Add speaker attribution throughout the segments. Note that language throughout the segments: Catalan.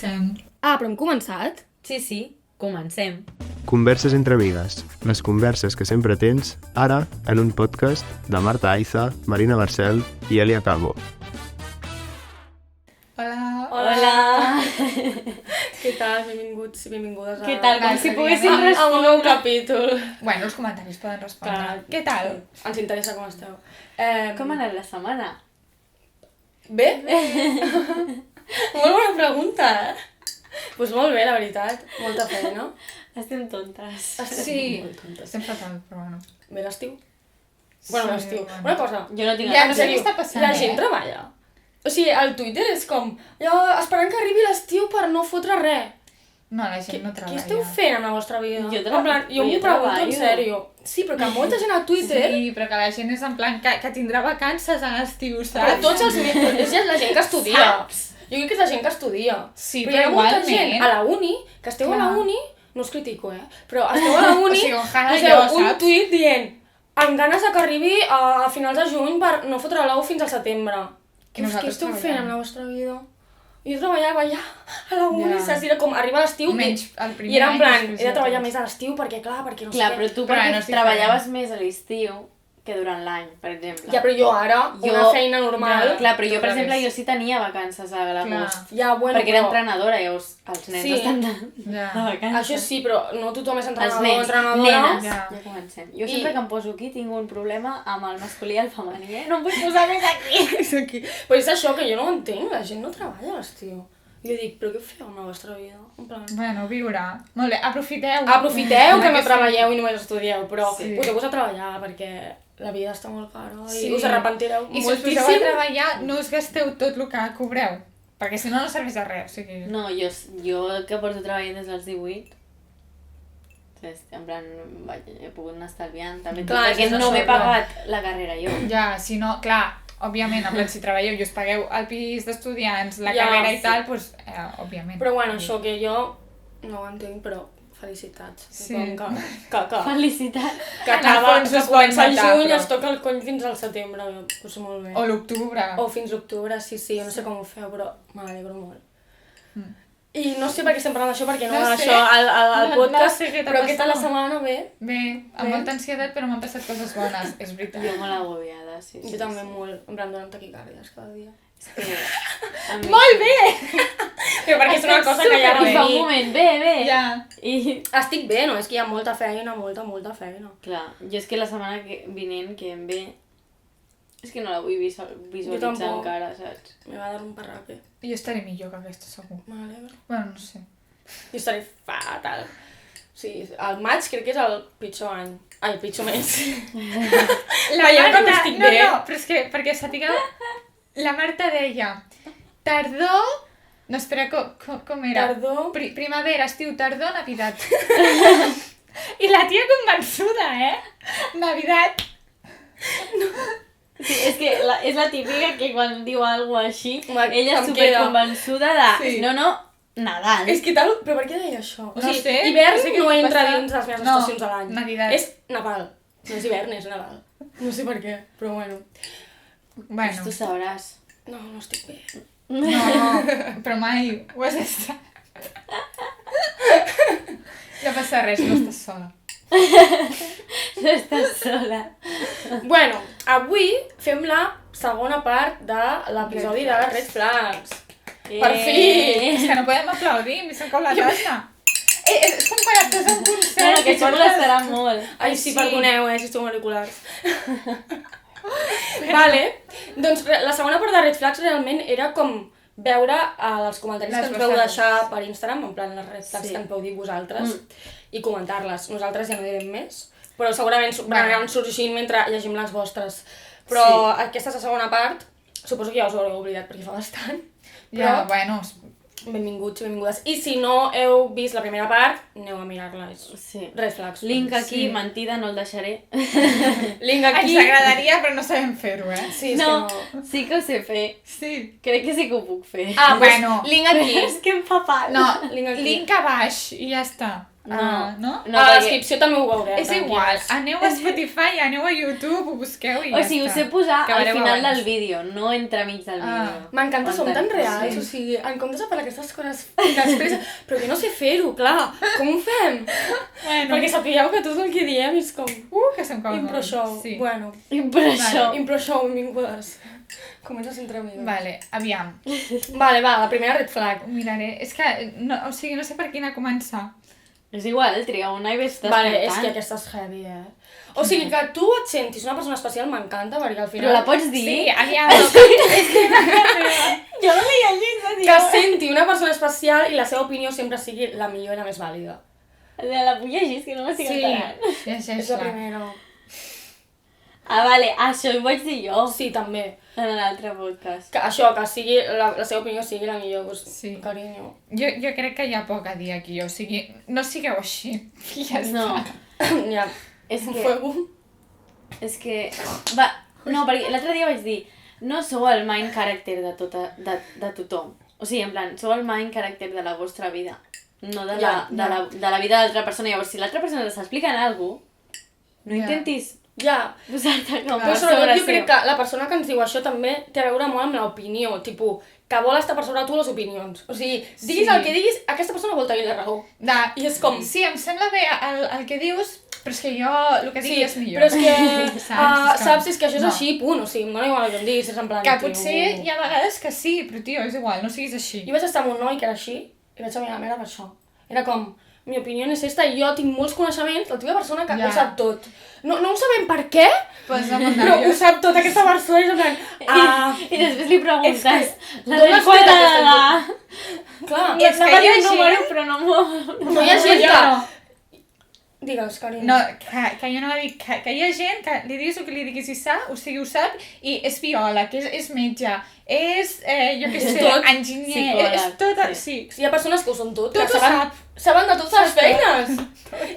Speaker 1: Comencem.
Speaker 2: Però hem començat?
Speaker 3: Sí, comencem.
Speaker 4: Converses entre amigues. Les converses que sempre tens, ara, en un podcast de Marta Aiza, Marina Barcel i Elia Calvo.
Speaker 3: Hola!
Speaker 2: Què tal? Benvinguts i benvingudes a...
Speaker 3: Què tal? Com si poguéssim
Speaker 2: a un
Speaker 3: respondre.
Speaker 2: nou capítol.
Speaker 1: Bueno, els comentaris poden respondre.
Speaker 2: Clar.
Speaker 1: Què tal?
Speaker 2: Ens interessa com esteu.
Speaker 3: Com ha anat la setmana?
Speaker 2: Bé? Molt bona pregunta, Doncs molt bé, la veritat. Molta feina.
Speaker 3: Estem tontes.
Speaker 1: Sí,
Speaker 2: Molt tontes.
Speaker 1: estem fatal, però bueno.
Speaker 2: Bé l'estiu? Bueno,
Speaker 1: Sí,
Speaker 2: l'estiu.
Speaker 1: bueno.
Speaker 2: Una cosa.
Speaker 3: Jo no tinc
Speaker 1: Ja,
Speaker 3: ganes
Speaker 1: no sé
Speaker 3: de
Speaker 1: què
Speaker 3: dir.
Speaker 1: està passant,
Speaker 2: La gent treballa. O sigui, al Twitter és com... esperant que arribi l'estiu per no fotre res.
Speaker 1: No, la gent no
Speaker 2: Què
Speaker 1: treballa.
Speaker 2: esteu fent en la vostra vida?
Speaker 3: Jo
Speaker 2: En plan, jo m'ho pregunto en sèrio. Sí, però que molta gent a Twitter...
Speaker 1: Sí, però que la gent és en plan que tindrà vacances a l'estiu,
Speaker 2: Però
Speaker 1: saps?
Speaker 2: tots els mesos, és la gent que estudia. Jo crec que és la gent que estudia.
Speaker 1: Sí,
Speaker 2: però hi ha
Speaker 1: però
Speaker 2: molta
Speaker 1: igualment.
Speaker 2: gent a la uni, que esteu a la
Speaker 1: Clar.
Speaker 2: uni, no us critico, però esteu a la uni,
Speaker 1: O sigui, ojalà
Speaker 2: poseu
Speaker 1: jo,
Speaker 2: un
Speaker 1: saps?
Speaker 2: tuit dient amb ganes de que arribi a finals de juny per no fotre l'ou fins al setembre.
Speaker 1: I
Speaker 2: Què
Speaker 1: nosaltres
Speaker 2: esteu fent
Speaker 1: treballant.
Speaker 2: en la vostra vida? Jo treballava ja a la uni,
Speaker 1: Ja.
Speaker 2: saps? Era com arriba l'estiu
Speaker 1: Menys el primer
Speaker 2: i era en
Speaker 1: any,
Speaker 2: plan,
Speaker 1: després
Speaker 2: he de
Speaker 1: ja
Speaker 2: treballar
Speaker 1: tots.
Speaker 2: més a l'estiu perquè perquè no
Speaker 3: Clar,
Speaker 2: sé
Speaker 3: però
Speaker 2: què.
Speaker 3: tu
Speaker 1: Però
Speaker 3: perquè
Speaker 1: no és
Speaker 3: treballaves més a l'estiu que durant l'any, per exemple.
Speaker 2: Ja, però jo ara, una feina normal...
Speaker 1: Ja.
Speaker 3: Clar, però jo, per
Speaker 1: Al
Speaker 3: exemple,
Speaker 1: revés.
Speaker 3: jo sí tenia vacances a l'agost.
Speaker 2: Ja, bueno,
Speaker 3: Perquè era
Speaker 2: però...
Speaker 3: entrenadora, llavors els nens
Speaker 2: Sí.
Speaker 3: estan de
Speaker 1: Ja.
Speaker 3: vacances.
Speaker 2: Això sí, però no tothom és
Speaker 3: Els
Speaker 2: entrenador o
Speaker 3: nens,
Speaker 2: entrenadora.
Speaker 3: nenes,
Speaker 1: Ja.
Speaker 3: ja comencem. Jo
Speaker 2: I-
Speaker 3: sempre que em poso aquí tinc un problema amb el masculí i el femení, No em vull posar més aquí.
Speaker 2: És aquí. Però és això que jo no ho entenc, la gent no treballa a l'estiu. Jo dic, però què feu en la vostra vida? En plan...
Speaker 1: Bueno, viure. Molt bé, aprofiteu.
Speaker 2: Aprofiteu que no
Speaker 1: Sí.
Speaker 2: treballeu i només estudieu, però
Speaker 1: Sí.
Speaker 2: poseu-vos a treballar perquè la vida està molt cara i
Speaker 1: Sí.
Speaker 2: us arrepentireu
Speaker 1: I si us poseu a
Speaker 2: moltíssim.
Speaker 1: treballar, no us gasteu tot el que cobreu. Perquè si no, no serveix de res. O sigui...
Speaker 3: No, jo que porto treballant des dels 18, en plan, he pogut anar estalviant també,
Speaker 2: Clar,
Speaker 3: perquè
Speaker 2: és
Speaker 3: no
Speaker 2: això,
Speaker 3: m'he
Speaker 2: clar.
Speaker 3: pagat la carrera jo.
Speaker 1: Ja, si no, clar, òbviament, en plan, si treballeu i us pagueu el pis d'estudiants, la
Speaker 2: Ja,
Speaker 1: carrera i
Speaker 2: sí.
Speaker 1: tal, doncs, òbviament.
Speaker 2: Però bueno, això que jo no ho entenc, però felicitats.
Speaker 1: Sí.
Speaker 2: Que
Speaker 3: Felicitats.
Speaker 2: acaba,
Speaker 1: fons
Speaker 2: que
Speaker 1: es pot
Speaker 2: comença el
Speaker 1: notar,
Speaker 2: juny,
Speaker 1: però-
Speaker 2: es toca el cony fins al setembre, doncs molt bé.
Speaker 1: O l'octubre.
Speaker 2: O fins l'octubre, sí, jo no sé com ho feu, però m'alegro molt. I no sé per què estem parlant d'això, perquè no,
Speaker 1: No
Speaker 2: va
Speaker 1: sé.
Speaker 2: això al
Speaker 1: No
Speaker 2: podcast,
Speaker 1: sé què t'ha
Speaker 2: però què tal la
Speaker 1: passat.
Speaker 2: setmana? Bé?
Speaker 1: Bé, amb molta ansietat, però m'han passat coses bones, és veritat.
Speaker 3: Jo molt agobiada, sí.
Speaker 2: Jo també molt, en plan, donant taquicàrdies cada dia.
Speaker 3: És que... a mi-
Speaker 1: Molt bé!
Speaker 2: Però perquè és una cosa que ja
Speaker 3: I fa
Speaker 2: va
Speaker 3: un
Speaker 2: dir.
Speaker 3: moment, bé.
Speaker 1: Ja.
Speaker 3: I...
Speaker 2: Estic bé, no? És que hi ha molta feina, molta feina.
Speaker 3: Clar, jo és que la setmana vinent que em ve, és que no la vull visualitzar
Speaker 2: tampoc.
Speaker 3: encara, saps?
Speaker 2: Me va dar un parraque.
Speaker 1: Jo estaré millor que aquesta, segur.
Speaker 2: M'alegro.
Speaker 1: Bueno, no sé.
Speaker 2: Jo estaré fatal. Sí, el maig crec que és el pitjor any. Ai, pitjor mes.
Speaker 1: La
Speaker 2: Veiem
Speaker 1: Marta,
Speaker 2: com estic
Speaker 1: no,
Speaker 2: bé.
Speaker 1: no, però és que, perquè sapigueu, la Marta deia, tardor, no, espera, com era?
Speaker 2: Tardor.
Speaker 1: Primavera, estiu, tardor, Navidad. I la tia convençuda, Navidad.
Speaker 3: Sí, és que és la típica que quan diu alguna així,
Speaker 2: Home,
Speaker 3: ella
Speaker 2: em
Speaker 3: és
Speaker 2: queda.
Speaker 3: superconvençuda de...
Speaker 1: Sí.
Speaker 3: No, Nadal.
Speaker 2: És que tal... Però per què deia això? O
Speaker 1: No
Speaker 2: sigui,
Speaker 1: sé,
Speaker 2: hivern
Speaker 1: no sé què
Speaker 2: no
Speaker 1: pot
Speaker 2: entra
Speaker 1: passar.
Speaker 2: dins les meves
Speaker 1: No,
Speaker 2: estacions a l'any.
Speaker 1: Navidad.
Speaker 2: És Nadal. No és hivern, és Nadal. No sé per què, però bueno.
Speaker 1: Bueno,
Speaker 3: Tu sabràs.
Speaker 2: No estic bé.
Speaker 1: no, però mai ho has estat. No passa res, no estàs sola.
Speaker 3: No estàs sola.
Speaker 2: Bueno, avui fem la segona part de l'episodi de Red Flags. Per fi!
Speaker 1: És que no podem aplaudir, m'hi se'm cau la tassa. És com quan estàs en concert.
Speaker 3: No, que això ens estarà molt.
Speaker 2: Ai, sí,
Speaker 1: Sí.
Speaker 2: perdoneu, si esteu amb auriculars. Vale, doncs la segona part de Red Flags realment era com veure els comentaris
Speaker 1: Les
Speaker 2: que ens veu
Speaker 1: vostres.
Speaker 2: deixar per Instagram, en plan les Red Flags
Speaker 3: Sí.
Speaker 2: que ens veu dir vosaltres, i comentar-les. Nosaltres ja no direm més, però segurament aniran sorgint mentre llegim les vostres. Però aquesta és la segona part, suposo que ja us ho haureu oblidat perquè fa bastant.
Speaker 1: Ja,
Speaker 2: Però
Speaker 1: bueno,
Speaker 2: benvinguts i benvingudes. I si no heu vist la primera part, aneu a mirar-la. És
Speaker 3: Sí.
Speaker 2: Red Flags.
Speaker 3: Link aquí,
Speaker 1: Sí.
Speaker 3: mentida, no el deixaré.
Speaker 2: Link
Speaker 1: ens
Speaker 2: aquí.
Speaker 1: agradaria, però no sabem fer-ho,
Speaker 2: Sí, és
Speaker 3: No,
Speaker 2: que no.
Speaker 3: sí que ho sé fer.
Speaker 1: Sí.
Speaker 3: Crec que sí que ho puc fer.
Speaker 2: Ah,
Speaker 1: Bueno.
Speaker 2: pues, link aquí.
Speaker 3: És que em fa pal.
Speaker 1: No,
Speaker 2: Link aquí.
Speaker 1: link a baix i ja està.
Speaker 3: No.
Speaker 1: No?
Speaker 2: A la
Speaker 3: perquè-
Speaker 2: descripció també ho veureu.
Speaker 1: És igual, aneu a Spotify, aneu a YouTube, ho busqueu i
Speaker 3: O
Speaker 1: ja
Speaker 3: sigui, ho
Speaker 1: està.
Speaker 3: sé posar
Speaker 1: Que
Speaker 3: al
Speaker 1: veureu
Speaker 3: final
Speaker 1: abans.
Speaker 3: del vídeo, no entremig del vídeo.
Speaker 2: M'encanta, som tan reals,
Speaker 1: Sí.
Speaker 2: o sigui, en comptes de parlar aquestes coses després, però jo no sé fer-ho, clar, com ho fem?
Speaker 1: Bueno,
Speaker 2: Perquè sapigueu que tot el que diem és com...
Speaker 1: que som com...
Speaker 2: Impro show,
Speaker 1: Sí.
Speaker 2: bueno,
Speaker 3: Però això...
Speaker 2: impro show, benvingudes. Comença entre amigues.
Speaker 1: Vale, aviam.
Speaker 2: Vale, va, la primera red flag.
Speaker 1: Ho miraré. És que, no, o sigui, no sé per quina començar.
Speaker 3: És igual, triga una i ves
Speaker 2: Vale, és
Speaker 3: descartant.
Speaker 2: que aquesta és heavy, O sigui, que tu et sentis una persona especial m'encanta, perquè al final...
Speaker 3: Però la pots dir?
Speaker 1: Sí, aviam.
Speaker 3: Jo no l'he llegit,
Speaker 2: Que senti una persona especial i la seva opinió sempre sigui la millor i la més vàlida.
Speaker 3: La puc llegir, és que no m'estic
Speaker 1: Sí,
Speaker 3: enterant.
Speaker 2: És la
Speaker 1: llegeix-la.
Speaker 2: primera.
Speaker 3: Ah, vale, això ho vaig dir jo
Speaker 2: Sí, també.
Speaker 3: en l'altre podcast.
Speaker 2: Que això, que sigui la seva opinió sigui la millor, pues,
Speaker 1: Sí.
Speaker 2: carinyo.
Speaker 1: Jo crec que hi ha poc a dir aquí, o sigui, no sigueu així. I ja
Speaker 3: No,
Speaker 1: està.
Speaker 2: Ja,
Speaker 3: és
Speaker 2: un
Speaker 3: que...
Speaker 2: fuego.
Speaker 3: És que... Va, no, perquè l'altre dia vaig dir, no sou el main character de tothom. O sigui, en plan, sou el main character de la vostra vida, no de
Speaker 2: Ja,
Speaker 3: de la vida de l'altra persona. Llavors, si l'altra persona t'està explicant alguna cosa, no
Speaker 1: Ja.
Speaker 3: intentis
Speaker 2: Ja,
Speaker 3: posar-te com
Speaker 2: però
Speaker 3: per
Speaker 2: sobretot
Speaker 3: sobre
Speaker 2: jo crec
Speaker 3: seu.
Speaker 2: que la persona que ens diu això també té a veure molt amb l'opinió, tipus, que vol estar per sobre tu les opinions. O sigui, diguis
Speaker 1: Sí.
Speaker 2: el que diguis, aquesta persona vol tenir la raó. I és com...
Speaker 1: Sí, em sembla bé el que dius, però és que jo el que digui és millor.
Speaker 2: però és que,
Speaker 1: Saps?
Speaker 2: és que això és
Speaker 1: No.
Speaker 2: així, punt. O sigui, em dóna igual el que em diguis, és en plan...
Speaker 1: Que
Speaker 2: tio,
Speaker 1: potser hi ha vegades que sí, però tio, és igual, no siguis així.
Speaker 2: Jo vaig estar amb un noi que era així, i vaig a mirar la meva per això. Era com, mi opinió és esta, i jo tinc molts coneixements, la teva persona que
Speaker 1: Ja.
Speaker 2: ho sap tot. No ho sabem per què,
Speaker 1: Pues
Speaker 2: però ho sap tot aquesta persona, i és en plan...
Speaker 3: I després li preguntes,
Speaker 2: és que
Speaker 3: la
Speaker 2: d'on
Speaker 3: del
Speaker 2: has tret
Speaker 3: quadrada.
Speaker 2: Clar,
Speaker 1: És que
Speaker 3: Anava a dir
Speaker 1: hi ha
Speaker 3: un número,
Speaker 1: gent-
Speaker 3: però no
Speaker 2: no hi ha gent
Speaker 1: jo
Speaker 2: que...
Speaker 1: no.
Speaker 2: Digues, carinyo.
Speaker 1: No, que jo no va dir que hi ha gent que li diguis el que li diguis i sap, o sigui, ho sap, i és biòleg, és metge, és, jo què sé,
Speaker 2: tot.
Speaker 1: enginyer,
Speaker 3: Psicòleg,
Speaker 1: és tot,
Speaker 3: sí.
Speaker 1: sí.
Speaker 2: Hi ha persones que ho són tot,
Speaker 1: Tot
Speaker 2: que
Speaker 1: ho sap.
Speaker 2: saben de totes les feines.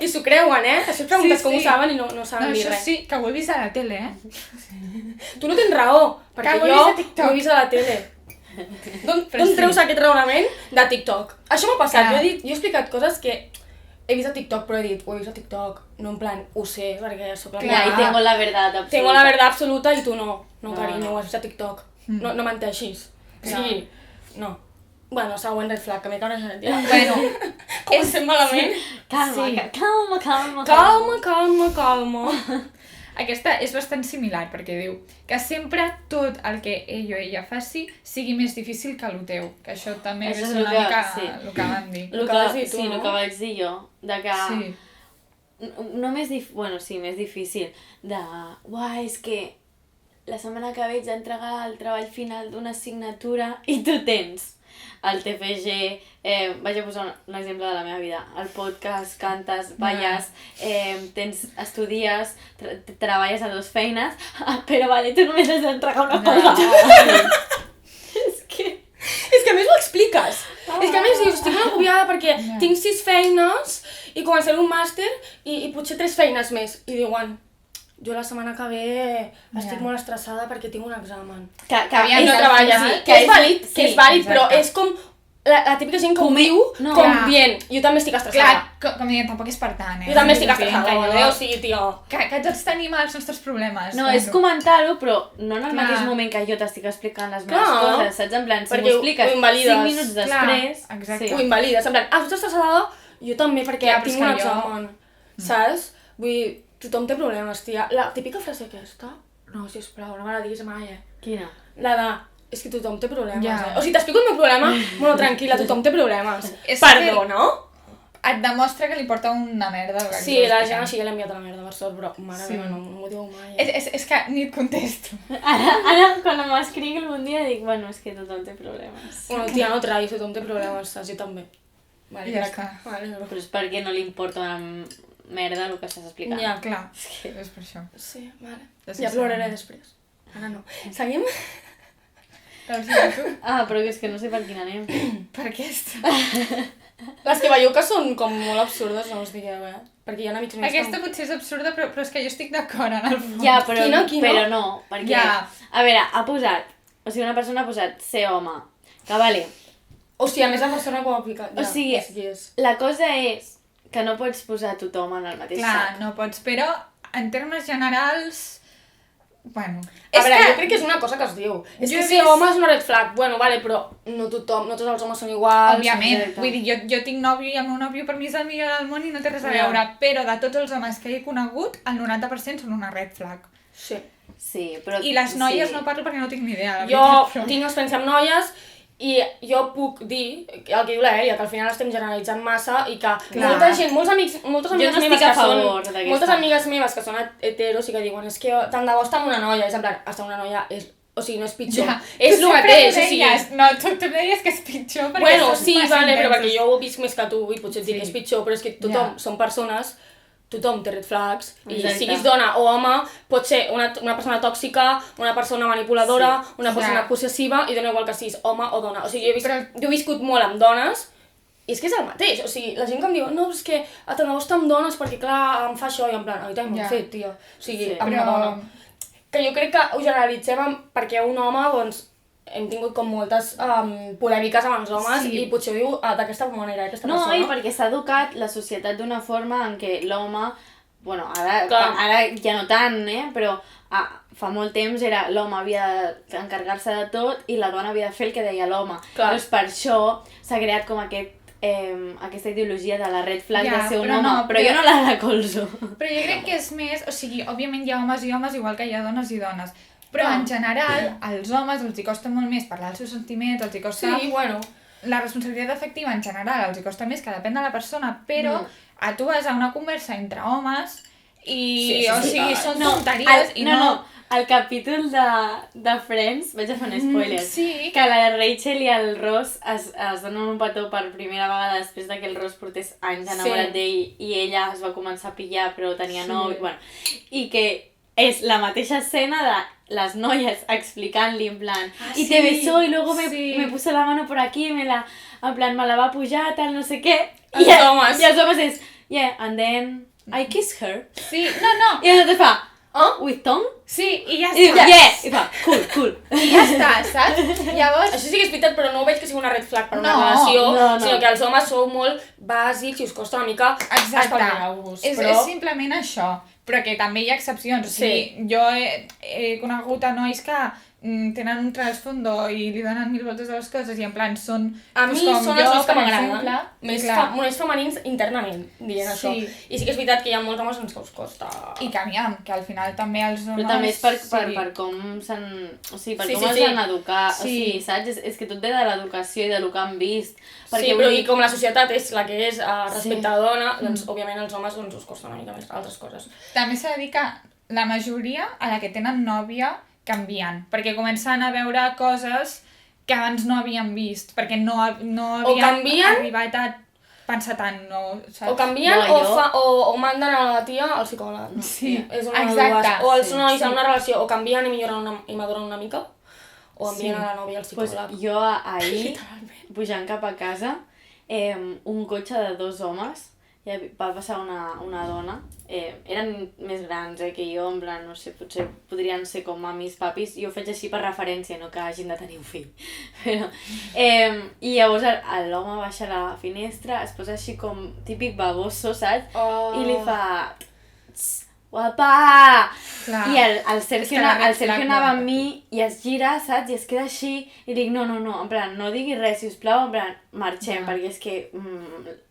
Speaker 2: I s'ho creuen, Després preguntes
Speaker 1: Sí,
Speaker 2: com ho
Speaker 1: sí.
Speaker 2: saben i no
Speaker 1: No,
Speaker 2: saben dir
Speaker 1: això
Speaker 2: res.
Speaker 1: sí, que ho he vist a la tele,
Speaker 2: Tu no tens raó, perquè
Speaker 1: ho he
Speaker 2: jo
Speaker 1: vist a TikTok.
Speaker 2: ho he vist a la tele. D'on
Speaker 1: Però sí.
Speaker 2: treus aquest raonament? De TikTok. Això m'ha passat,
Speaker 1: Clar.
Speaker 2: jo he explicat coses que he vist a TikTok, però he dit, ho he vist a TikTok, no en plan, ho sé, perquè sóc la
Speaker 3: Clar,
Speaker 2: meva.
Speaker 3: y tengo la verdad absoluta.
Speaker 2: Tengo la verdad absoluta i tu no. No,
Speaker 3: No,
Speaker 2: carinyo,
Speaker 3: no.
Speaker 2: ho has vist a TikTok. No menteixis. O sigui, no. Bueno, següent red flag, que m'he cabregat ja.
Speaker 1: Bueno,
Speaker 2: Comencem malament.
Speaker 3: Calma,
Speaker 1: Sí.
Speaker 2: Calma.
Speaker 1: aquesta és bastant similar, perquè diu que sempre tot el que ell o ella faci sigui més difícil que el teu. Que això també
Speaker 3: Això
Speaker 1: és
Speaker 3: és
Speaker 1: una
Speaker 3: el que-
Speaker 1: mica
Speaker 3: sí.
Speaker 1: el que vam dir.
Speaker 3: El
Speaker 2: que vas dir tu,
Speaker 3: sí,
Speaker 2: no?
Speaker 3: el que vaig dir jo, de que...
Speaker 1: Sí.
Speaker 3: No més bueno, sí, més difícil de... Uai, és que la setmana que ve ets a entregar el treball final d'una assignatura i tu tens el TFG, vaig a posar un exemple de la meva vida, el podcast, cantes, balles, estudies, treballes a 2 feines, però vale, tu només has d'entregar una cosa. És que...
Speaker 2: És que a més ho expliques. És que a més dius, estic molt agobiada perquè tinc 6 feines i començaré un màster i potser 3 feines més. I diuen, jo la setmana que ve estic molt estressada perquè tinc un examen.
Speaker 3: Que
Speaker 1: aviam,
Speaker 2: I no
Speaker 1: al
Speaker 2: treballes.
Speaker 1: final-
Speaker 2: Que és vàlid, que és vàlid, però
Speaker 1: exacte.
Speaker 2: és com la típica gent que ho diu
Speaker 3: No.
Speaker 2: com
Speaker 1: Clar.
Speaker 2: dient, jo també estic
Speaker 1: Clar,
Speaker 2: estressada.
Speaker 1: com dient, tampoc és per tant,
Speaker 2: Jo també estic
Speaker 1: Vull dir,
Speaker 2: estressada,
Speaker 1: que
Speaker 2: o sigui, tio.
Speaker 1: Que tots tenim els nostres problemes.
Speaker 3: No, és comentar-ho, però no en el
Speaker 1: Clar.
Speaker 3: mateix moment que jo t'estic explicant les meves
Speaker 2: Clar.
Speaker 3: coses, saps? En plan, si
Speaker 2: Perquè
Speaker 3: m'ho
Speaker 2: ho
Speaker 3: expliques
Speaker 2: invalides.
Speaker 3: 5 minuts després...
Speaker 1: Clar, exacte.
Speaker 2: Ho invalides, en plan, tu estàs estressada? Jo també, perquè
Speaker 1: Clar, però
Speaker 2: tinc
Speaker 1: és
Speaker 2: un
Speaker 1: que jo-
Speaker 2: examen, saps? Vull dir, tothom té problemes, tia. La típica frase aquesta, no, sisplau, no me la diguis mai,
Speaker 3: Quina?
Speaker 2: La de, és que tothom té problemes,
Speaker 1: Ja.
Speaker 2: O sigui, t'explico el meu problema, bueno, tranquil·la, tothom té problemes.
Speaker 1: És
Speaker 2: Perdó,
Speaker 1: que-
Speaker 2: no?
Speaker 1: Et demostra que li porta una merda. el que
Speaker 2: Sí,
Speaker 1: estàs
Speaker 2: la
Speaker 1: explicant.
Speaker 2: gent així ja l'ha enviat a la merda, per sort, però, mare
Speaker 1: Sí.
Speaker 2: meva, no m'ho diu mai.
Speaker 1: És que ni et contesto.
Speaker 3: Ara quan m'escrigui algun dia dic, bueno, és que tothom té problemes.
Speaker 2: Bueno, tia, no traïs, tothom té problemes, saps? Jo també. Vale,
Speaker 1: I ja
Speaker 2: crec.
Speaker 1: està.
Speaker 2: Vale, però...
Speaker 3: Però és perquè no li importa una merda el que estàs explicant.
Speaker 2: Ja.
Speaker 1: Clar, és per això.
Speaker 2: Sí, vale.
Speaker 1: Sí,
Speaker 2: Ja
Speaker 1: sí.
Speaker 2: ploraré després. Ara no. Seguim?
Speaker 1: Doncs ja, tu,
Speaker 3: Ah, però és que no sé per quina anem.
Speaker 1: per aquesta.
Speaker 2: Les que veieu que són com molt absurdes, no us digueu, Perquè hi ha amics meus
Speaker 1: Aquesta potser és absurda, però és que jo estic d'acord en el fons.
Speaker 3: Ja, però,
Speaker 2: Quina?
Speaker 3: però no, perquè...
Speaker 1: Ja.
Speaker 3: A veure, ha posat... O sigui, una persona ha posat ser home. Que vale,
Speaker 2: O sigui, a més la persona que ho ha aplicat.
Speaker 3: O sigui,
Speaker 2: ja sé qui és.
Speaker 3: la cosa és que no pots posar tothom en el mateix
Speaker 1: Clar,
Speaker 3: sac.
Speaker 1: no pots, però en termes generals... Bueno,
Speaker 2: A veure, jo crec que és una cosa que es diu. És
Speaker 1: Jo
Speaker 2: que
Speaker 1: he
Speaker 2: ser
Speaker 1: vist-
Speaker 2: home és una red flag. Bueno, vale, però no tothom, no tots els homes són iguals.
Speaker 1: òbviament,
Speaker 3: exacte.
Speaker 1: vull dir, jo tinc nòvio i el meu nòvio per mi és el millor del món i no té res a
Speaker 2: Ja.
Speaker 1: veure, però de tots els homes que he conegut, el 90% són una red flag.
Speaker 2: Sí.
Speaker 3: Sí, però...
Speaker 1: I les noies
Speaker 3: sí.
Speaker 1: no parlo perquè no tinc ni idea, la
Speaker 2: Jo
Speaker 1: veritat, però...
Speaker 2: tinc experiència amb noies i jo puc dir, el que diu l'Èlia, que al final estem generalitzant massa i que molta gent, moltes amigues
Speaker 3: no
Speaker 2: meves
Speaker 3: estic
Speaker 2: que
Speaker 3: a
Speaker 2: són...
Speaker 3: favor d'aquesta.
Speaker 2: Moltes amigues meves que són heteros i que diuen és que tant de bo estar amb una noia, és en plan, estar amb una noia és... O sigui, no és pitjor.
Speaker 1: Ja.
Speaker 2: És
Speaker 1: Tu
Speaker 2: el
Speaker 1: sempre
Speaker 2: mateix,
Speaker 1: ho
Speaker 2: o sigui...
Speaker 1: deies. No, tu deies que és pitjor perquè
Speaker 2: Bueno,
Speaker 1: són
Speaker 2: sí,
Speaker 1: massa
Speaker 2: vale, però
Speaker 1: intensos.
Speaker 2: perquè jo ho visc més que tu i potser et dic
Speaker 1: Sí.
Speaker 2: que és pitjor, però és que tothom
Speaker 1: Ja.
Speaker 2: són persones, tothom té red flags, i
Speaker 3: Exacte.
Speaker 2: siguis dona o home, pot ser una persona tòxica, una persona manipuladora, una persona
Speaker 1: Ja.
Speaker 2: possessiva, i dona igual que siguis home o dona. O sigui, jo he viscut molt amb dones, i és que és el mateix, o sigui, la gent que em diu, no, és que tant de bo estar amb dones perquè, clar, em fa això, i en plan, a mi també m'ho
Speaker 1: Ja.
Speaker 2: han fet, tia. O sigui,
Speaker 3: Sí.
Speaker 2: amb
Speaker 1: Però-
Speaker 2: una dona. Que jo crec que ho generalitzem perquè un home, doncs, hem tingut com moltes polèmiques amb els homes
Speaker 1: Sí.
Speaker 2: i potser ho diu d'aquesta manera, aquesta
Speaker 3: No,
Speaker 2: persona.
Speaker 3: i perquè s'ha educat la societat d'una forma en què l'home, bueno, ara ja no tant, però fa molt temps era l'home havia d'encarregar-se de tot i la dona havia de fer el que deia l'home.
Speaker 2: Clar.
Speaker 3: Doncs per això s'ha creat com aquesta ideologia de la red flag
Speaker 1: Ja,
Speaker 3: de ser un
Speaker 1: però
Speaker 3: home,
Speaker 1: no,
Speaker 3: però jo no la recolzo.
Speaker 1: Però jo crec que és més, o sigui, òbviament hi ha homes i homes igual que hi ha dones i dones, però en general als homes els hi costa molt més parlar dels seus sentiments, els hi costa...
Speaker 2: Sí, bueno.
Speaker 1: La responsabilitat afectiva en general els hi costa més, que depèn de la persona, però tu vas a una conversa entre homes i,
Speaker 2: Sí,
Speaker 1: o sigui, són tonteries i
Speaker 3: no, el capítol de Friends, vaig a fer un spoiler,
Speaker 1: sí.
Speaker 3: que la Rachel i el Ross es donen un petó per primera vegada després de que el Ross portés anys enamorat d'ell i ella es va començar a pillar però tenia nòvio, bueno, i que és la mateixa escena de les noies explicant-li en plan y te besó y luego me puso la mano por aquí en plan me la va pujar tal no sé què
Speaker 2: Els homes.
Speaker 3: i els homes és yeah and then I kiss her
Speaker 1: Sí, no,
Speaker 3: i llavors fa with tongue
Speaker 1: sí, i ja
Speaker 3: i diu
Speaker 1: està.
Speaker 3: yeah i fa cool
Speaker 1: I ja està, saps? Llavors,
Speaker 2: Això sí que és veritat, però no ho veig que sigui una red flag per una
Speaker 1: No,
Speaker 2: relació,
Speaker 3: no.
Speaker 2: sinó que els homes sou molt bàsics i us costa una mica
Speaker 1: exacte,
Speaker 2: espavilar-vos.
Speaker 1: és simplement això, però que també hi ha excepcions, o sigui, jo he conegut a nois que tenen un trasfondo i li donen mil voltes a les coses i en plan són...
Speaker 2: A mi
Speaker 1: com
Speaker 2: són
Speaker 1: jo,
Speaker 2: els nois que
Speaker 1: per
Speaker 2: m'agraden,
Speaker 1: exemple,
Speaker 2: més femenins internament, dient això.
Speaker 1: Sí.
Speaker 2: I sí que és veritat que hi ha molts homes que us costa...
Speaker 1: I canviam, que al final també els homes...
Speaker 3: però també és per
Speaker 1: sí.
Speaker 3: com s'han... O sigui, per
Speaker 2: Sí,
Speaker 3: com
Speaker 2: sí,
Speaker 3: es
Speaker 2: sí.
Speaker 3: van educar. O
Speaker 1: Sí.
Speaker 3: sigui, saps? És que tot ve de l'educació i de lo que han vist.
Speaker 2: Sí,
Speaker 3: vull
Speaker 2: però
Speaker 3: dir,
Speaker 2: i com la societat és la que és respecte a la dona, doncs òbviament els homes doncs, us costa una mica més altres coses.
Speaker 1: També s'ha de dir que la majoria a la que tenen nòvia canvien, perquè comencen a veure coses que abans no havien vist, perquè no havien
Speaker 2: canvien,
Speaker 1: arribat a pensar tant, no, saps?
Speaker 2: O canvien
Speaker 3: No,
Speaker 2: o manden a la tia al psicòleg.
Speaker 1: Sí,
Speaker 2: És una de
Speaker 1: exacte,
Speaker 2: dues. O els
Speaker 1: sí,
Speaker 2: nois
Speaker 1: sí.
Speaker 2: en una relació o canvien i milloren i maduren una mica, o envien
Speaker 1: Sí.
Speaker 2: a la nòvia al
Speaker 3: pues,
Speaker 2: psicòleg.
Speaker 3: jo ahir, pujant cap a casa, un cotxe de 2 homes, i va passar una dona, eren més grans que jo, en plan, no sé, potser podrien ser com mamis, papis, i ho faig així per referència, no que hagin de tenir un fill. Però, i llavors l'home baixa a la finestra, es posa així com típic baboso, saps? I li fa... "Tss, guapa!
Speaker 1: Clar.
Speaker 3: I el Sergio,
Speaker 1: És que la red
Speaker 3: el Sergio
Speaker 1: flag
Speaker 3: anava
Speaker 1: no.
Speaker 3: amb mi i es gira, saps? I es queda així i dic, no, en plan, no diguis res, sisplau, en plan, marxem,
Speaker 1: Ja.
Speaker 3: perquè és que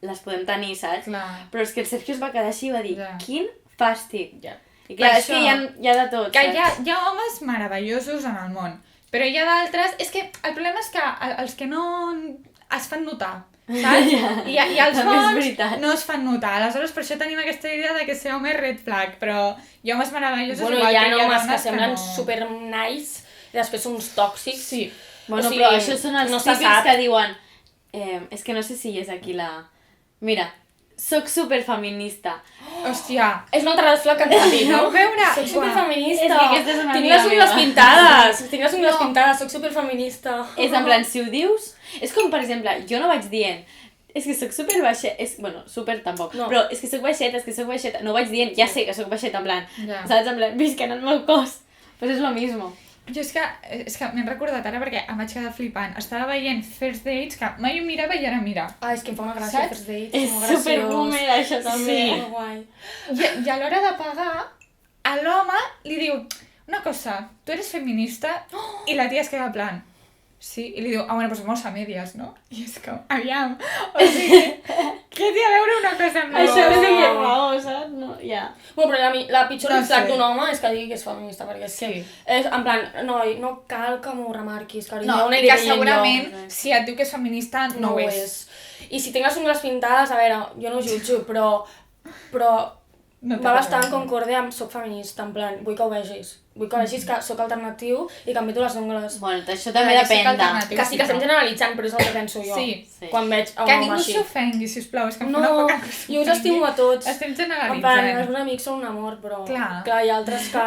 Speaker 3: les podem tenir, saps?
Speaker 1: Clar.
Speaker 3: Però és que el Sergio es va quedar així i va dir,
Speaker 1: Ja.
Speaker 3: quin fàstic.
Speaker 2: Ja.
Speaker 3: I clar,
Speaker 1: Per
Speaker 3: és que
Speaker 1: això,
Speaker 3: hi ha de tot,
Speaker 1: Que
Speaker 3: saps?
Speaker 1: hi ha homes meravellosos en el món, però hi ha d'altres... És que el problema és que els que no es fan notar, saps? I els
Speaker 3: També és
Speaker 1: bons
Speaker 3: veritat.
Speaker 1: no es fan notar. Aleshores, per això tenim aquesta idea de que ser home és red flag, però hi ha homes meravellosos
Speaker 2: Bueno,
Speaker 1: igual
Speaker 2: hi ha
Speaker 1: que hi ha
Speaker 2: homes
Speaker 1: dones
Speaker 2: que semblen
Speaker 1: no...
Speaker 2: super nice i després són uns tòxics.
Speaker 1: Sí.
Speaker 3: Bueno,
Speaker 2: o sigui,
Speaker 3: però això són els
Speaker 2: no se
Speaker 3: típics
Speaker 2: sap.
Speaker 3: que diuen, és que no sé si és aquí la... Mira, soc superfeminista.
Speaker 1: Hòstia,
Speaker 2: És una altra red flag que ens ha dit, no?
Speaker 1: Vau veure?
Speaker 2: Soc superfeminista.
Speaker 3: És que aquesta és una
Speaker 2: Tinc
Speaker 3: amiga
Speaker 2: les ungles
Speaker 3: meva.
Speaker 2: pintades. Tinc les ungles pintades, soc superfeminista.
Speaker 3: És en plan, si ho dius... És com, per exemple, jo no vaig dient és que soc super baixeta, bueno, super tampoc,
Speaker 2: No.
Speaker 3: però és que soc baixeta, no vaig dient, ja sé que soc baixeta, en plan,
Speaker 1: Ja.
Speaker 3: saps, en plan, visc en el meu cos, pues és lo mismo.
Speaker 1: Jo és que m'he recordat ara perquè em vaig quedar flipant. Estava veient First Dates, que mai ho mirava i ara mira.
Speaker 2: És que em fa una gràcia
Speaker 1: Saps?
Speaker 2: First Dates,
Speaker 3: És
Speaker 2: molt graciós.
Speaker 3: superboomer, això també.
Speaker 2: Sí, molt guai.
Speaker 1: I a l'hora de pagar, a l'home li diu una cosa, tu eres feminista? I la tia es queda en plan, sí, i li diu, bueno, pues somos a medias, no? I és com, aviam, o sigui, què té a veure una cosa amb
Speaker 3: Això
Speaker 1: l'altra?
Speaker 3: sí que és raó, saps? No, ja.
Speaker 2: Bueno, però la pitjor
Speaker 1: No
Speaker 2: red flag
Speaker 1: sé.
Speaker 2: d'un home és que digui que és feminista, perquè és que
Speaker 1: Sí.
Speaker 2: és en plan, noi, no cal que m'ho remarquis, carinyo,
Speaker 1: No,
Speaker 2: on
Speaker 1: i
Speaker 2: aniré
Speaker 1: que
Speaker 2: veient
Speaker 1: segurament,
Speaker 2: jo.
Speaker 1: si et diu que és feminista, no ho és.
Speaker 2: I si tinc les ungles pintades, a veure, jo no ho jutjo, però
Speaker 1: No té
Speaker 2: va
Speaker 1: res a
Speaker 2: bastar en
Speaker 1: veure.
Speaker 2: concòrdia amb soc feminista, en plan, vull que ho vegis. Vull que vegis que soc alternatiu i que em veto les ungles.
Speaker 3: Bueno, això també
Speaker 1: Ja, jo sé
Speaker 3: depèn
Speaker 1: que
Speaker 3: de...
Speaker 1: alternatiu.
Speaker 2: Que sí que estem generalitzant, però és el que penso jo.
Speaker 1: Sí.
Speaker 3: Sí.
Speaker 2: Quan veig a un
Speaker 1: Que
Speaker 2: home
Speaker 1: ningú
Speaker 2: així.
Speaker 1: s'ofengui, sisplau, és que em fa
Speaker 2: No,
Speaker 1: una poca
Speaker 2: jo us estimo a tots.
Speaker 1: Estem
Speaker 2: En plan, els
Speaker 1: generalitzant.
Speaker 2: meus amics són un amor, però
Speaker 1: Clar.
Speaker 2: hi ha altres que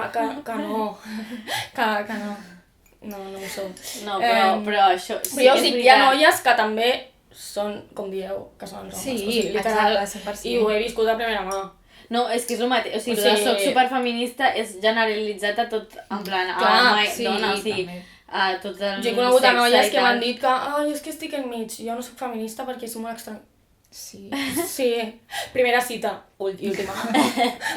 Speaker 2: no. que no. No ho són.
Speaker 3: No,
Speaker 2: Em,
Speaker 3: però això... Sí
Speaker 2: Però jo
Speaker 3: que és
Speaker 2: sí, hi ha
Speaker 3: veritat.
Speaker 2: noies que també són, com dieu, que són els homes.
Speaker 1: Sí,
Speaker 2: o sigui, literal,
Speaker 1: exacte, 100%.
Speaker 2: i ho he viscut de primera mà.
Speaker 3: No, és que és el mateix, o sigui,
Speaker 2: O
Speaker 3: el de
Speaker 2: sigui-
Speaker 3: soc superfeminista és generalitzat a tot, en plan, a
Speaker 2: Clar,
Speaker 3: home,
Speaker 1: sí,
Speaker 3: dona, o sigui,
Speaker 1: també.
Speaker 3: a tot el
Speaker 2: Jo he conegut a
Speaker 3: sexe
Speaker 2: noies
Speaker 3: i
Speaker 2: que
Speaker 3: tal.
Speaker 2: m'han dit que ai, és que estic enmig, jo no soc feminista perquè soc molt estrany.
Speaker 1: Sí.
Speaker 2: Sí, primera cita i última.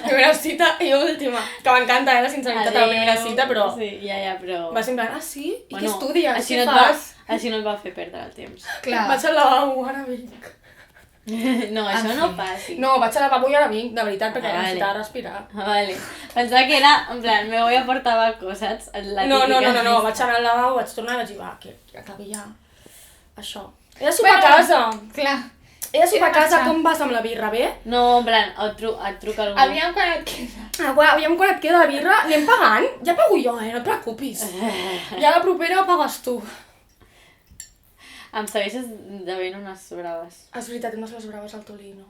Speaker 2: Primera cita i última. Que m'encanta, la sinceritat de la primera cita, però
Speaker 3: Sí, ja, però...
Speaker 2: va ser en plan, sí? I
Speaker 3: Bueno,
Speaker 2: què estudies?
Speaker 3: així
Speaker 2: Què
Speaker 3: no et va-
Speaker 2: fas?
Speaker 3: Així no et va fer perdre el temps.
Speaker 1: Clar.
Speaker 2: Vaig al lavabo, ara vinc.
Speaker 3: No, això
Speaker 1: En
Speaker 3: no
Speaker 1: fi.
Speaker 3: passi.
Speaker 2: No, vaig al lavabo i ara vinc, de veritat, perquè
Speaker 3: Vale.
Speaker 2: necessitava respirar.
Speaker 3: Ah, vale. Pensava que era, en plan, me voy a por tabaco, saps? La
Speaker 2: No,
Speaker 3: típica
Speaker 2: vaig anar al lavabo, vaig tornar i vaig dir, va, que acabi ja. Això. He de sopar a casa.
Speaker 1: Clar.
Speaker 2: He de sopar a casa,
Speaker 1: marxar.
Speaker 2: com vas amb la birra, bé?
Speaker 3: No, en plan, et truca algú.
Speaker 1: Aviam quan et queda.
Speaker 2: Aviam quan et queda la birra, anem pagant? Ja pago jo, no et preocupis. Ja la propera pagues tu.
Speaker 3: Em segueixes devent unes braves
Speaker 2: És veritat, hem de fer les braves al Tolino.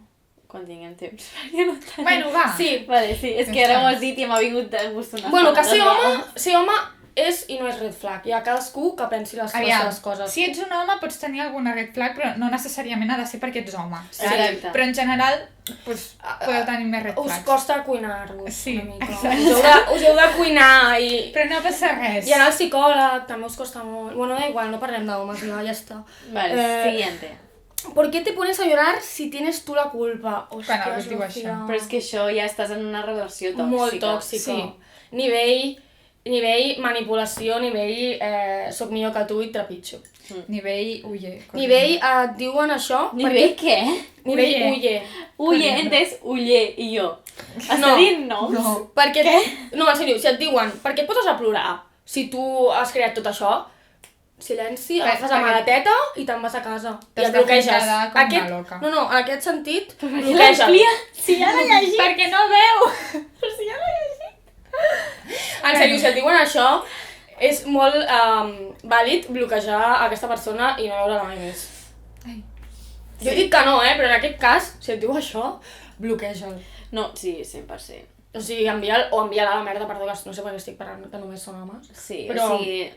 Speaker 3: quan tinguem temps. Perquè no tant.
Speaker 1: Bueno, va.
Speaker 2: Sí,
Speaker 3: Vale, sí, és que ara m'ho has dit i m'ha vingut de gust una
Speaker 2: bueno, que
Speaker 3: estona.
Speaker 2: ser home és i no és red flag. Hi ha cadascú que pensi les seves coses.
Speaker 1: Si ets un home pots tenir alguna red flag, però no necessàriament ha de ser perquè ets home. saps?
Speaker 3: Exacte.
Speaker 1: Però en general, pues, podeu tenir més red
Speaker 2: Us
Speaker 1: flags.
Speaker 2: costa cuinar-vos
Speaker 1: Sí,
Speaker 2: una mica.
Speaker 1: exacte.
Speaker 2: Us heu de cuinar i...
Speaker 1: Però no passa res.
Speaker 2: I anar al psicòleg també us costa molt. Bueno, da igual, no parlem d'homes, ja està.
Speaker 3: Vale, siguiente.
Speaker 2: ¿Por qué te pones a llorar si tienes tú la culpa?
Speaker 1: Quan algú et diu
Speaker 2: Sofia.
Speaker 1: això.
Speaker 3: Però és que això ja estàs en una relació tòxica.
Speaker 2: Molt tòxica.
Speaker 1: Sí.
Speaker 2: Nivell manipulació, nivell soc millor que tu i trepitjo.
Speaker 1: Nivell, uye.
Speaker 2: Nivell et diuen això...
Speaker 3: Nivell què?
Speaker 2: Nivell
Speaker 1: Uller.
Speaker 2: uller.
Speaker 3: Uller, entès? Uller i jo. Està
Speaker 2: No.
Speaker 3: dient noms?
Speaker 1: No.
Speaker 2: Perquè... No, en sèrio, si et diuen, per què et poses a plorar? Si tu has creat tot això, silenci, agafes la
Speaker 1: perquè-
Speaker 2: maleteta i te'n vas a casa. I
Speaker 1: T'has
Speaker 2: et
Speaker 1: de
Speaker 2: bloqueges.
Speaker 1: ficar com una loca.
Speaker 2: No, en aquest sentit,
Speaker 3: Què
Speaker 2: bloqueges.
Speaker 3: l'explia? Si ja l'he llegit.
Speaker 1: Perquè no veu.
Speaker 3: Però si ja l'he llegit.
Speaker 2: En sèrio, si et diuen això, és molt vàlid bloquejar aquesta persona i no veure-la mai més.
Speaker 1: Ai.
Speaker 2: Jo dic que no, però en aquest cas, si et diu això, bloqueja'l.
Speaker 3: No, sí, 100%.
Speaker 2: O sigui, envia-la a la merda, perdó, que no sé per què estic parlant, que només són homes.
Speaker 3: Sí,
Speaker 2: Però-
Speaker 3: o sigui...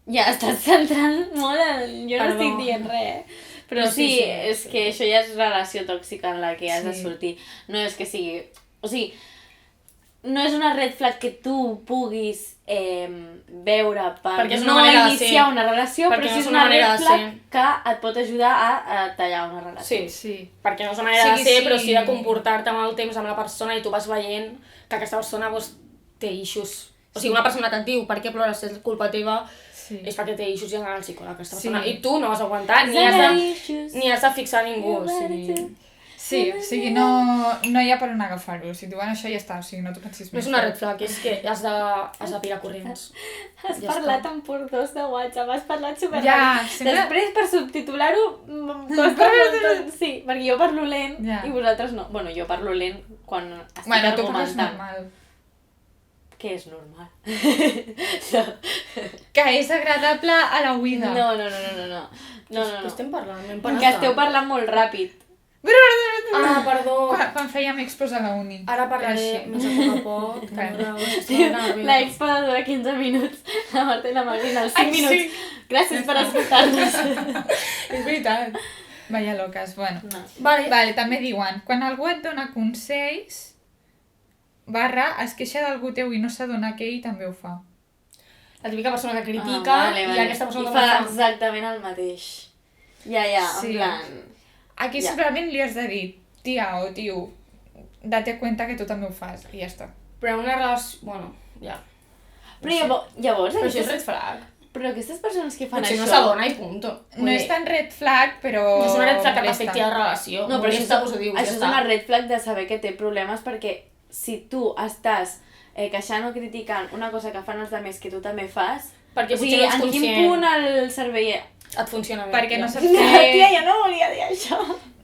Speaker 3: Ja estàs centrant molt en... Jo no
Speaker 2: Perdó.
Speaker 3: estic dient res. Però
Speaker 2: No,
Speaker 3: sí,
Speaker 2: sí,
Speaker 3: és que això ja és relació tòxica en la que has de
Speaker 1: Sí.
Speaker 3: sortir. No és que sigui... O sigui, no és una red flag que tu puguis veure per
Speaker 2: Perquè és una
Speaker 3: no
Speaker 2: manera de
Speaker 3: iniciar
Speaker 2: ser.
Speaker 3: una relació,
Speaker 2: Perquè
Speaker 3: però
Speaker 2: no
Speaker 3: sí
Speaker 2: és
Speaker 3: és
Speaker 2: una
Speaker 3: una
Speaker 2: manera
Speaker 3: red
Speaker 2: de
Speaker 3: flag
Speaker 2: ser.
Speaker 3: que et pot ajudar a tallar una relació.
Speaker 2: Sí,
Speaker 1: Sí.
Speaker 2: perquè no és una manera de ser,
Speaker 1: Sí.
Speaker 2: però sí de comportar-te amb el temps amb la persona i tu vas veient que aquesta persona té issues. O sigui, una persona que et diu per què plores, és culpa teva,
Speaker 1: Sí.
Speaker 2: és perquè té issues i anar al psicòleg aquesta
Speaker 1: Sí.
Speaker 2: persona. I tu no vas aguantar, ni has de fixar ningú. O sigui,
Speaker 1: Sí, o sigui, no hi ha per on agafar-ho. Si diuen això ja està, o sigui, no t'ho pensis
Speaker 2: no
Speaker 1: més.
Speaker 2: és una red flag, és que has de pirar corrents.
Speaker 3: Has
Speaker 2: Ja
Speaker 3: parlat
Speaker 2: està.
Speaker 3: en portós de WhatsApp, has parlat super
Speaker 1: Ja,
Speaker 3: ràpid.
Speaker 1: sempre-
Speaker 3: Després, per subtitular-ho, em costa un munt. Sí, perquè jo parlo lent
Speaker 1: Ja.
Speaker 3: i vosaltres no. Bueno, jo parlo lent quan estic
Speaker 1: Bueno, tu parles
Speaker 3: argumentant.
Speaker 1: normal.
Speaker 3: Que és normal.
Speaker 1: Que és agradable a la oïda.
Speaker 3: No. No.
Speaker 2: Què estem parlant? M'hem
Speaker 3: Que esteu parlant molt ràpid.
Speaker 2: Ah, perdó.
Speaker 1: Quan fèiem expos a la uni.
Speaker 2: Ara parlaré
Speaker 1: Així.
Speaker 2: més a poc a poc.
Speaker 3: Sí, la expo de durar 15 minuts. La Marta i la Marina, els 5
Speaker 1: Ai,
Speaker 3: minuts.
Speaker 1: sí.
Speaker 3: Gràcies per escoltar-nos.
Speaker 1: És veritat. Vaya loques, bueno.
Speaker 3: No.
Speaker 1: Vale, també diuen, quan algú et dona consells, / es queixa d'algú teu i no s'adona que ell també ho fa.
Speaker 2: la típica persona que critica i aquesta persona
Speaker 3: I
Speaker 2: també
Speaker 3: fa exactament el mateix. Ja,
Speaker 1: Sí.
Speaker 3: en plan...
Speaker 1: Aquí simplement li has de dir, tia o tio, date cuenta que tu també ho fas, i ja està.
Speaker 2: Però en una relació... Bueno, ja.
Speaker 3: Però llavors
Speaker 2: Però això és red flag.
Speaker 3: Però aquestes persones que fan
Speaker 2: Potser
Speaker 3: això...
Speaker 2: no s'adona i punto.
Speaker 1: No és tan red flag, però...
Speaker 2: No és una red flag que
Speaker 1: molesta.
Speaker 2: t'afecti la relació.
Speaker 3: No, però
Speaker 2: això
Speaker 3: és una red flag de saber que té problemes perquè si tu estàs queixant o criticant una cosa que fan els altres que tu també fas,
Speaker 2: Perquè
Speaker 3: o sigui,
Speaker 2: potser no ets
Speaker 3: en quin
Speaker 2: conscient.
Speaker 3: punt el cervell...
Speaker 2: Et funciona bé.
Speaker 1: Perquè no
Speaker 2: ja.
Speaker 1: saps
Speaker 3: Tia,
Speaker 1: fer...
Speaker 3: jo no volia dir això.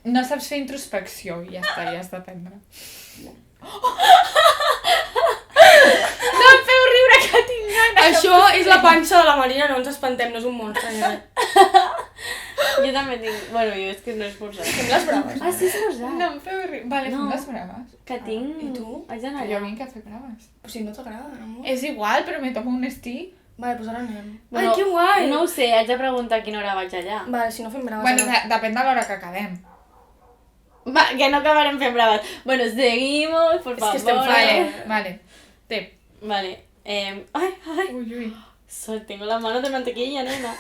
Speaker 1: No saps fer introspecció, i ja està, ja has d'aprendre. No em feu riure, que tinc gana!
Speaker 2: Això és la panxa de la Marina, no ens espantem, no és un monstre. Ni res.
Speaker 3: Jo també tinc... Bueno, jo és que no és forçat.
Speaker 2: Sembles braves.
Speaker 3: Ah, sí, és forçat.
Speaker 1: No em feu riure. Vale,
Speaker 3: No.
Speaker 1: fem les braves.
Speaker 3: Que tinc...
Speaker 2: I tu?
Speaker 3: Haig d'anar
Speaker 1: Jo
Speaker 3: allà.
Speaker 1: vinc a fer braves.
Speaker 2: Però si no t'agrada, amor.
Speaker 1: És igual, però me tomo un stick.
Speaker 2: Vale, doncs ara anem.
Speaker 3: Bueno,
Speaker 2: Ai, que guai!
Speaker 3: No ho sé, haig de preguntar a quina hora vaig allà.
Speaker 2: Vale, si no fem braves.
Speaker 1: Bueno,
Speaker 2: anem.
Speaker 1: depèn de l'hora que acabem.
Speaker 3: Va, que no acabarem fent braves. Bueno, seguimos, por favor.
Speaker 2: que estem
Speaker 1: Vale. Té.
Speaker 3: Vale. Ay, ay.
Speaker 1: Ui, ui.
Speaker 3: Tengo las manos de mantequilla, nena.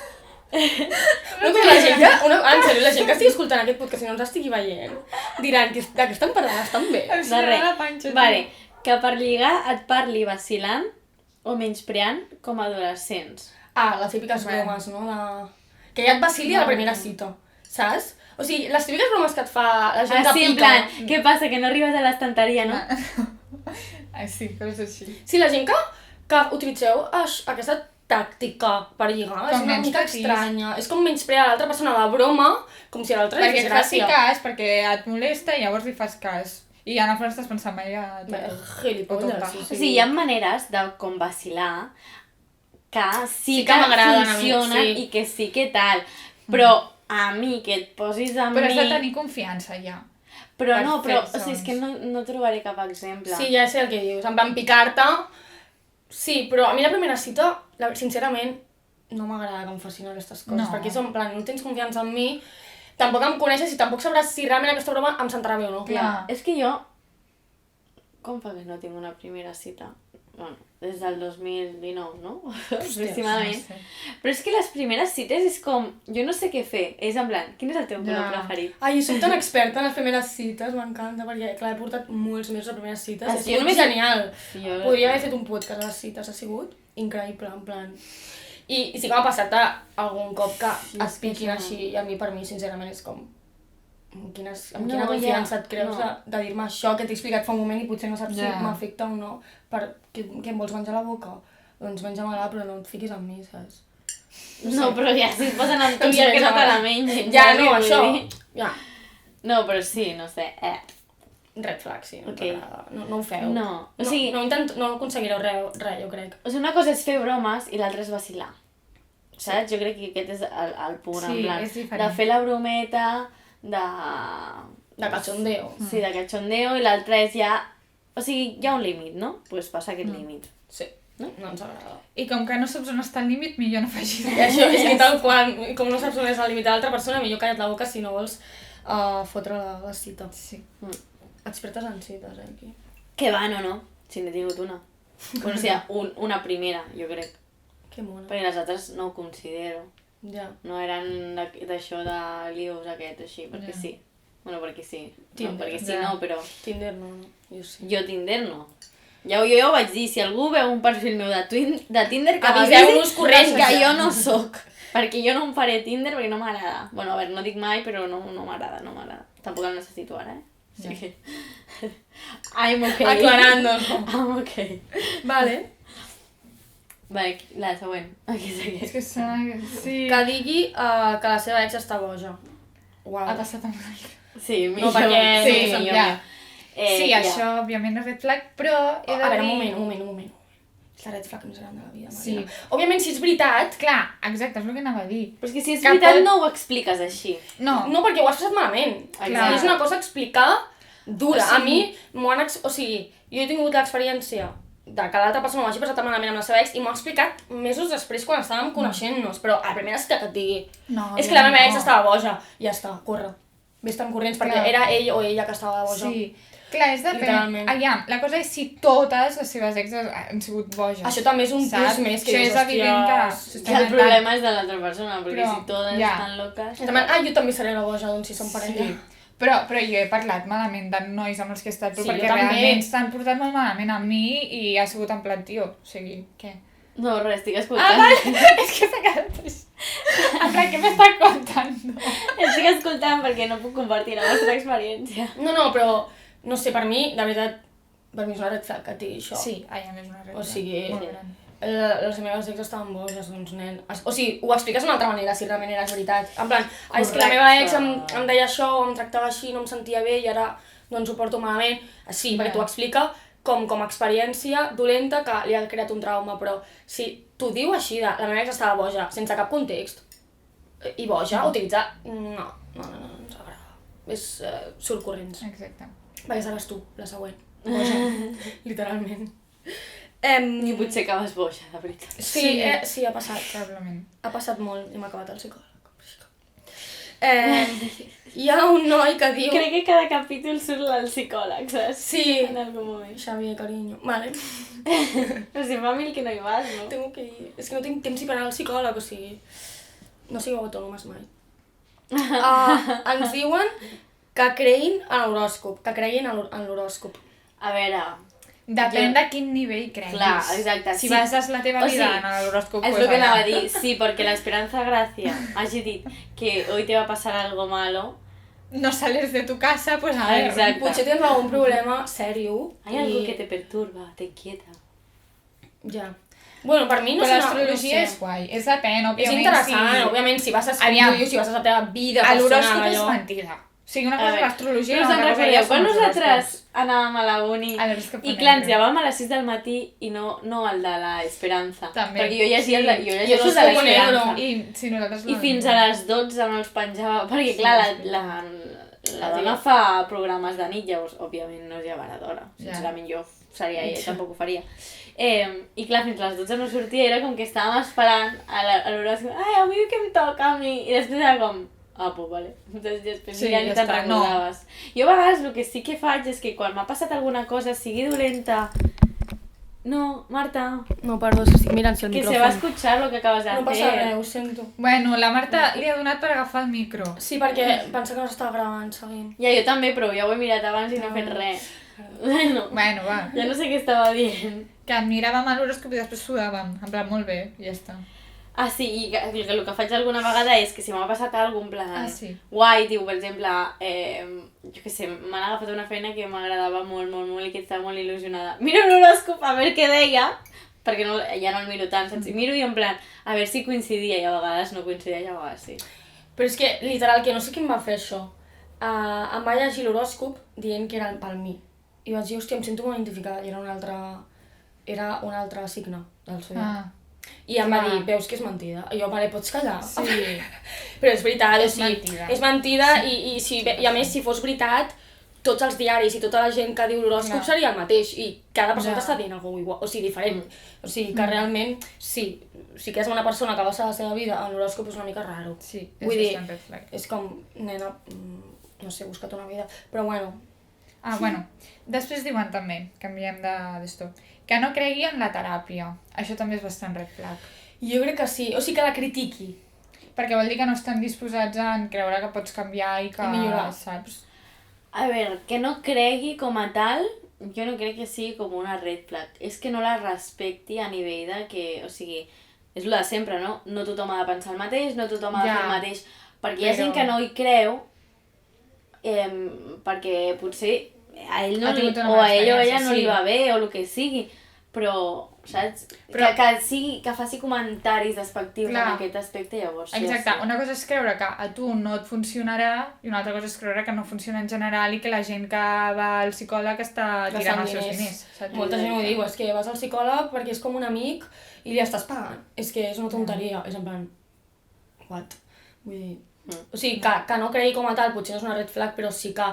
Speaker 2: No, però la gent que... En sèrio, la gent que estigui escoltant aquest podcast i no ens estigui veient, diran que de què estan parlant, estan bé.
Speaker 1: Em
Speaker 3: De
Speaker 1: surt
Speaker 3: res.
Speaker 1: la panxa.
Speaker 3: Vale, que per lligar et parli vacilant o menyspreant com a adolescents.
Speaker 2: Ah, les típiques
Speaker 1: Bueno.
Speaker 2: bromes, no? Que ja et vacili a la primera cita, saps? O sigui, les típiques bromes que et fa la gent
Speaker 3: Així,
Speaker 2: que
Speaker 3: en
Speaker 2: pica.
Speaker 3: plan, què passa, que no arribes a l'estanteria, no?
Speaker 1: Ah, sí, coses així.
Speaker 2: Sí, la gent que utilitzeu aquesta tàctica per lligar és
Speaker 1: Com
Speaker 2: una
Speaker 1: menys
Speaker 2: mica
Speaker 1: petits.
Speaker 2: estranya. És com menysprear l'altra persona de broma, com si l'altra li
Speaker 1: Perquè
Speaker 2: fes
Speaker 1: et faci
Speaker 2: gràcia.
Speaker 1: cas, perquè et molesta i llavors li fas cas. I en el fons estàs pensant, ja...
Speaker 2: Gilipolles,
Speaker 1: Tot
Speaker 2: sí,
Speaker 3: O sigui, hi ha maneres de com vacilar que sí,
Speaker 2: Sí que m'agraden a mi,
Speaker 3: funcionen
Speaker 2: sí.
Speaker 3: i que sí que tal. Però a mi, que et posis amb
Speaker 1: Però
Speaker 3: mi...
Speaker 1: has de tenir confiança, ja.
Speaker 3: Però
Speaker 1: per
Speaker 3: no, però,
Speaker 1: fer
Speaker 3: o sigui, és
Speaker 1: sons.
Speaker 3: que no trobaré cap exemple.
Speaker 2: Sí, ja sé el que dius, en plan picar-te. Sí, però a mi la primera cita, sincerament, no m'agrada que em facin aquestes coses,
Speaker 1: No.
Speaker 2: perquè és en plan, no tens confiança en mi, tampoc em coneixes i tampoc sabràs si realment aquesta broma em sentarà bé o no.
Speaker 3: Clar,
Speaker 1: Clar.
Speaker 3: és que jo... Com fa que no tinc una primera cita? Bueno, des del 2019, no? Aproximadament.
Speaker 1: no sé.
Speaker 3: Però és que les primeres cites és com... Jo no sé què fer. És en plan, quin és el teu color
Speaker 1: Ja.
Speaker 3: preferit?
Speaker 2: Ai, soc tan experta en les primeres cites, m'encanta, perquè clar, he portat molts mesos a primeres cites,
Speaker 3: Ah,
Speaker 2: ha
Speaker 3: sí, jo
Speaker 2: sigut
Speaker 3: només-
Speaker 2: genial.
Speaker 3: Jo...
Speaker 2: Podria haver fet un podcast a les cites, ha sigut increïble, en plan... I sí que m'ha passat algun cop que
Speaker 3: Sí,
Speaker 2: et
Speaker 3: és que
Speaker 2: piquin
Speaker 3: això-
Speaker 2: així, i a mi, per mi, sincerament, és com... Amb quina
Speaker 3: No,
Speaker 2: confiança
Speaker 3: ja,
Speaker 2: et creus
Speaker 3: no.
Speaker 2: de dir-me això que t'he explicat fa un moment i potser no saps
Speaker 1: Ja.
Speaker 2: si m'afecta o no, què em vols menjar a la boca? Doncs menja-me-la, però no et fiquis amb mi, saps?
Speaker 3: No, però ja, si et posen amb tu
Speaker 2: Doncs
Speaker 3: ja que no
Speaker 2: menja-me-la.
Speaker 3: te la mengen.
Speaker 2: Ja,
Speaker 3: saps
Speaker 2: no,
Speaker 3: què vull
Speaker 2: això...
Speaker 3: dir?
Speaker 2: Ja,
Speaker 3: No, però sí, no sé.
Speaker 2: red flag, sí, no
Speaker 3: Ok.
Speaker 2: t'agrada. No ho feu.
Speaker 3: No, o sigui-
Speaker 2: no aconseguireu res, jo crec.
Speaker 3: O sigui, una cosa és fer bromes i l'altra és vacilar. Saps? Jo crec que aquest és el punt,
Speaker 1: Sí,
Speaker 3: en plan,
Speaker 1: és diferent.
Speaker 3: de fer la brometa, de...
Speaker 2: De cachondeo.
Speaker 3: Sí, de cachondeo, i l'altre és ja... O sigui, hi ha un límit, no? Doncs pues passa aquest límit.
Speaker 2: Sí, no ens agrada.
Speaker 1: I com que no saps on està el límit, millor no facis
Speaker 2: I això és que tal qual, com no saps on és el límit de l'altra persona, millor calla't la boca si no vols fotre la cita.
Speaker 1: Sí.
Speaker 2: Expertes en cites, aquí.
Speaker 3: Que va, no. Si n'he tingut una. Bueno, o sigui, una primera, jo crec.
Speaker 2: Que mona.
Speaker 3: Perquè les altres no ho considero.
Speaker 2: Ja.
Speaker 3: No eren d'això de lius aquest, així, perquè
Speaker 1: Ja.
Speaker 3: sí. Bueno, perquè sí.
Speaker 2: Tinder,
Speaker 3: No, perquè sí,
Speaker 1: ja.
Speaker 3: no, però...
Speaker 2: Tinder no, jo sí.
Speaker 3: Jo Tinder no. Jo ho vaig dir, si algú veu un perfil meu de Tinder, que
Speaker 2: Aviseu-nos
Speaker 3: m'avisi
Speaker 2: corrents.
Speaker 3: que jo no sóc. Perquè jo no em faré Tinder perquè no m'agrada. Bueno, a veure, no dic mai, però no m'agrada, no m'agrada. Tampoc el necessito ara, Sí que... I'm okay.
Speaker 2: Aclarando.
Speaker 3: I'm okay.
Speaker 2: Vale.
Speaker 3: Vale, la següent. Aquí
Speaker 1: És
Speaker 3: segueix.
Speaker 1: que sona... Sí.
Speaker 2: Que digui que la seva ex està boja. Uau.
Speaker 1: Ha passat amb mi.
Speaker 3: Sí,
Speaker 2: No, perquè...
Speaker 1: Sí,
Speaker 3: millor,
Speaker 1: ja.
Speaker 3: millor.
Speaker 1: Sí,
Speaker 3: ja.
Speaker 1: això òbviament és red flag, però he de
Speaker 2: A veure,
Speaker 1: dir...
Speaker 2: un moment. És la red flag més gran de la vida,
Speaker 1: Sí.
Speaker 2: Marina. Òbviament, si és veritat...
Speaker 1: Clar, exacte, és el que anava a dir.
Speaker 3: Però és que si és
Speaker 1: Que
Speaker 3: veritat
Speaker 1: pot-
Speaker 3: no ho expliques així.
Speaker 1: No,
Speaker 2: No, perquè ho has passat malament.
Speaker 3: Exacte.
Speaker 2: És una cosa explicada dura.
Speaker 1: O sigui-
Speaker 2: A mi m'ho han... O sigui, jo he tingut l'experiència de que l'altra persona m'ho hagi passat malament amb la seva ex i m'ho ha explicat mesos després quan estàvem coneixent-nos. Però a la primera cita que et digui
Speaker 1: no.
Speaker 2: és que la meva ex
Speaker 1: no.
Speaker 2: estava boja. Ja està, corre. Vés-te'n corrents perquè
Speaker 1: Clar.
Speaker 2: era ell o ella que estava boja.
Speaker 1: Sí, Clar, és depèn.
Speaker 2: Literalment.
Speaker 1: Aviam, la cosa és si totes les seves exes han sigut boges.
Speaker 2: Això també és un plus més que
Speaker 1: Això
Speaker 2: dius,
Speaker 1: és evident que...
Speaker 2: hòsties.
Speaker 3: Que el problema és de l'altra persona, perquè
Speaker 1: Però,
Speaker 3: si totes
Speaker 1: ja.
Speaker 3: estan loques...
Speaker 2: Jo també seré la boja, doncs, si som parella.
Speaker 1: Sí. Però jo he parlat malament de nois amb els que he estat, però
Speaker 2: Sí,
Speaker 1: perquè
Speaker 2: jo també.
Speaker 1: realment s'han portat molt malament amb mi i ha sigut en plan, tio, o sigui, què?
Speaker 3: No, res, estic
Speaker 1: Ah,
Speaker 3: escoltant.
Speaker 1: vale, és que s'ha quedat així. En plan, què m'està contando?
Speaker 3: Estic escoltant perquè no puc compartir la vostra experiència.
Speaker 2: No, però, no sé, per mi, de veritat, per mi és una red flag que et digui això.
Speaker 1: Sí, ai, a més una regla.
Speaker 2: O sigui,
Speaker 1: molt gran.
Speaker 2: les meves ex estaven boges, doncs, nen. O sigui, ho expliques d'una altra manera, si realment era veritat. En plan, és que la meva ex em deia això, em tractava així, no em sentia bé i ara doncs ho porto malament. Sí, perquè t'ho explica com a experiència dolenta que li ha creat un trauma, però si t'ho diu així de la meva ex estava boja, sense cap context, i boja, utilitzar... No ens agrada. És surt corrents.
Speaker 1: Exacte.
Speaker 2: Perquè seràs tu, la següent. Boja, literalment.
Speaker 3: I potser acabes boja, de veritat.
Speaker 2: Sí, sí, ha passat.
Speaker 1: Probablement.
Speaker 2: Ha passat molt i m'ha acabat el psicòleg. Hi ha un noi que diu...
Speaker 3: Crec que cada capítol surt el psicòleg, saps?
Speaker 2: Sí,
Speaker 3: En algun moment.
Speaker 2: Xavier, cariño. Vale.
Speaker 3: Però si fa mil que no hi vas, no?
Speaker 2: Tengo que ir. És que no tinc temps ni per anar al psicòleg, o sigui... No sigueu autònomes mai. Ens diuen que creguin en l'horòscop, que creguin en l'horòscop.
Speaker 3: A veure,
Speaker 1: Depèn de quin nivell creguis.
Speaker 3: clar, exacte.
Speaker 1: Si
Speaker 3: sí.
Speaker 1: bases la teva
Speaker 3: O
Speaker 1: vida
Speaker 3: sigui,
Speaker 1: en l'horòscop,
Speaker 3: es
Speaker 1: pues
Speaker 3: lo que
Speaker 1: allà.
Speaker 3: anava a dir, sí, porque la Esperanza Gracia hagi dit que hoy te va a pasar algo malo.
Speaker 1: No sales de tu casa, pues a ver.
Speaker 3: Exacte.
Speaker 2: Potser tens algun problema sèrio.
Speaker 3: Hay algo que te perturba, te inquieta.
Speaker 2: Ja. Bueno, per mi no
Speaker 1: Però
Speaker 2: sé...
Speaker 1: l'astrologia és guai, és depèn,
Speaker 2: És
Speaker 1: òbviament.
Speaker 2: interessant, òbviament, si vas a
Speaker 1: Aviam.
Speaker 2: escriure, si vas a la teva vida
Speaker 1: L'horòscop
Speaker 2: personal,
Speaker 1: és
Speaker 2: allò...
Speaker 1: mentida. O sigui, una
Speaker 3: A
Speaker 1: cosa és
Speaker 3: veure,
Speaker 1: l'astrologia i
Speaker 3: Però
Speaker 1: una
Speaker 3: us en
Speaker 1: altra cosa ja
Speaker 3: recordeu,
Speaker 1: són
Speaker 3: quan
Speaker 1: els
Speaker 3: nosaltres
Speaker 1: horòscops.
Speaker 3: anàvem a la uni
Speaker 1: A l'horòscop
Speaker 3: i clar, ens
Speaker 1: negre.
Speaker 3: llevàvem a les 6 del matí i no el de la Esperanza.
Speaker 1: També.
Speaker 3: Perquè jo llegia el de, jo llegia
Speaker 2: Jo
Speaker 3: el de
Speaker 2: l'horòscop
Speaker 3: l'Esperanza.
Speaker 2: negre.
Speaker 1: I si nosaltres
Speaker 3: I fins a les 12 no els penjava, perquè clar, la dona fa programes de nit, llavors òbviament no es llevarà d'hora.
Speaker 1: Ja.
Speaker 3: Sincerament jo seria ella, tampoc ho faria. I clar, fins a les 12 no sortia, era com que estàvem esperant a l'horòscop, ai, avui què em toca a mi? I després era com, pues vale. Entonces després
Speaker 1: Sí,
Speaker 3: ja
Speaker 1: ja
Speaker 3: ni te'n
Speaker 1: està, no.
Speaker 3: recordaves. Jo a vegades el que sí que faig és que quan m'ha passat alguna cosa, sigui dolenta... No, Marta,
Speaker 2: No, perdó, és que estic mirant si el
Speaker 3: que
Speaker 2: micròfon...
Speaker 3: se va a escuchar lo que acabas de
Speaker 2: No
Speaker 3: hacer.
Speaker 2: passa res, ho sento.
Speaker 1: Bueno, la Marta li ha donat per agafar el micro.
Speaker 2: Sí, perquè pensa que no s'estava gravant, seguim.
Speaker 3: Ja, jo també, però ja ho he mirat abans i no he fet res. Bueno,
Speaker 1: Bueno, va.
Speaker 3: ja no sé què estava dient.
Speaker 1: Que miràvem a l'horòscop i després sudàvem. En plan, molt bé, i ja està.
Speaker 3: Ah, sí, i el que faig alguna vegada és que si m'ha passat alguna cosa, en plan...
Speaker 1: Ah, sí.
Speaker 3: Guai, tio, per exemple, jo què sé, m'han agafat una feina que m'agradava molt, molt, molt i que estava molt il·lusionada. Miro l'horòscop a veure què deia, perquè no, ja no el miro tant, saps? I miro i en plan, a veure si coincidia, i a vegades no coincidia, i a vegades sí.
Speaker 2: Però és que, literal, que no sé qui em va fer això. Em va llegir l'horòscop dient que era pel mi. I vaig dir, hòstia, em sento molt identificada, i era un altre signe del zodiac. I em va
Speaker 1: clar.
Speaker 2: dir, veus que és mentida. I jo, vale, pots callar?
Speaker 1: Sí.
Speaker 2: Però és veritat,
Speaker 1: És
Speaker 2: o sigui,
Speaker 1: mentida.
Speaker 2: és mentida i a més, si fos veritat, tots els diaris i tota la gent que diu l'horòscop
Speaker 1: Clar.
Speaker 2: seria el mateix i cada persona
Speaker 1: Ja.
Speaker 2: t'està dient alguna cosa igual, o sigui, diferent. O sigui, que realment, sí, si quedes amb una persona que basa la seva vida en l'horòscop és una mica raro.
Speaker 1: Sí, és
Speaker 2: Vull dir,
Speaker 1: bastant red flag.
Speaker 2: és com, nena, no sé, busca't una vida, però bueno,
Speaker 1: Bueno, després diuen també, canviem d'esto, que no cregui en la teràpia. Això també és bastant red flag.
Speaker 2: jo crec que sí, o sigui, que la critiqui.
Speaker 1: Perquè vol dir que no estan disposats a creure que pots canviar i que...
Speaker 2: I millorar.
Speaker 1: Saps?
Speaker 3: A veure, que no cregui com a tal, jo no crec que sigui com una red flag. És que no la respecti a nivell de que, o sigui, és el de sempre, no? No tothom ha de pensar el mateix, no tothom ha de
Speaker 1: Ja.
Speaker 3: fer el mateix. Perquè hi ha
Speaker 1: Però-
Speaker 3: gent que no hi creu, perquè potser a ell no
Speaker 1: Ha
Speaker 3: li,
Speaker 1: tingut una
Speaker 3: o
Speaker 1: mala
Speaker 3: a ell o a ella
Speaker 1: experiència,
Speaker 3: no li
Speaker 1: sí.
Speaker 3: va bé o el que sigui, però, saps?
Speaker 1: Però-
Speaker 3: Que faci comentaris despectius en
Speaker 1: Clar.
Speaker 3: aquest aspecte, llavors.
Speaker 1: Exacte,
Speaker 3: ja sí.
Speaker 1: una cosa és creure que a tu no et funcionarà i una altra cosa és creure que no funciona en general i que la gent que va al psicòleg està tirant els seus diners. Saps?
Speaker 2: Molta gent ho diu, és que vas al psicòleg perquè és com un amic i li estàs pagant. És que és una tonteria, és en plan... What? Vull dir... O sigui, que no cregui com a tal, potser no és una red flag, però sí que...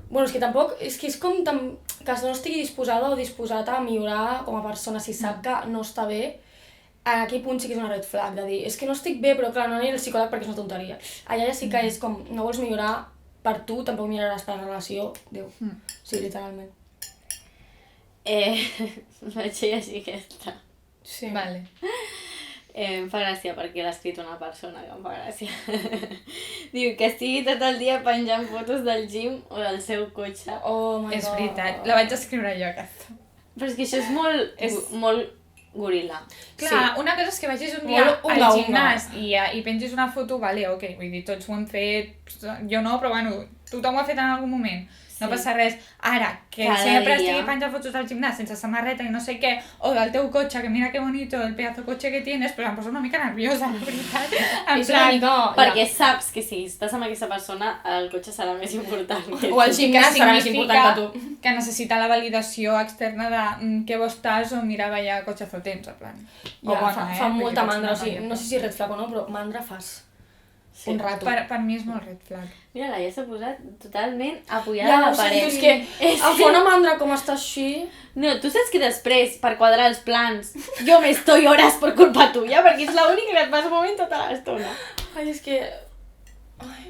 Speaker 2: Bueno, és que tampoc... És que és com que no estigui disposada o disposat a millorar com a persona, si sap que no està bé, en aquell punt sí que és una red flag, de dir, és que no estic bé, però clar, no aniré al psicòleg perquè és una tonteria. Allà ja sí que és com, no vols millorar, per tu, tampoc miraràs per la relació. Déu. Sí, literalment.
Speaker 3: Vaig llegir aquesta.
Speaker 2: Sí.
Speaker 1: Vale.
Speaker 3: Em fa gràcia perquè l'ha escrit una persona que em fa gràcia. Diu que estigui tot el dia penjant fotos del gym o del seu cotxe.
Speaker 2: Oh my
Speaker 1: És
Speaker 2: god.
Speaker 1: veritat, la vaig escriure jo, aquesta.
Speaker 3: Però és que això és molt goril·la.
Speaker 1: Clar, una cosa és que vagis un dia
Speaker 2: Molt
Speaker 1: al
Speaker 2: unga-unga.
Speaker 1: gimnàs i pengis una foto, vale, ok, vull dir, tots ho hem fet, jo no, però bueno, tothom ho ha fet en algun moment. No passa res. Ara, que
Speaker 3: Cada
Speaker 1: sempre
Speaker 3: dia.
Speaker 1: estigui penjant fotos del gimnàs sense samarreta i no sé què, o del teu cotxe, que mira que bonito el pedazo cotxe que tienes, però em posa una mica nerviosa, la veritat. En
Speaker 2: És una
Speaker 1: plan,
Speaker 2: mica...
Speaker 3: Perquè saps que si estàs amb aquesta persona, el cotxe serà més important. Que
Speaker 2: O el
Speaker 3: tu.
Speaker 2: gimnàs serà més important que tu.
Speaker 1: que necessita la validació externa de què vos estàs o mira, vaya cotxazo tens, en plan. O
Speaker 2: Ja,
Speaker 1: bona,
Speaker 2: fa
Speaker 1: vull dir,
Speaker 2: molta
Speaker 1: pots
Speaker 2: mandra,
Speaker 1: anar
Speaker 2: o sigui,
Speaker 1: canviant.
Speaker 2: no sé si red flag o no, però mandra fas.
Speaker 3: Sí.
Speaker 2: Un rato.
Speaker 1: Per mi és molt red flag.
Speaker 3: Mira, la ja s'ha posat totalment apoyada a la
Speaker 2: o sigui,
Speaker 3: paret.
Speaker 2: és que em fa una mandra com està així.
Speaker 3: No, tu saps que després, per quadrar els plans, jo me estoy horas por culpa tuya, perquè és l'única que et passa movent tota l'estona.
Speaker 2: Ai, és que... Ai,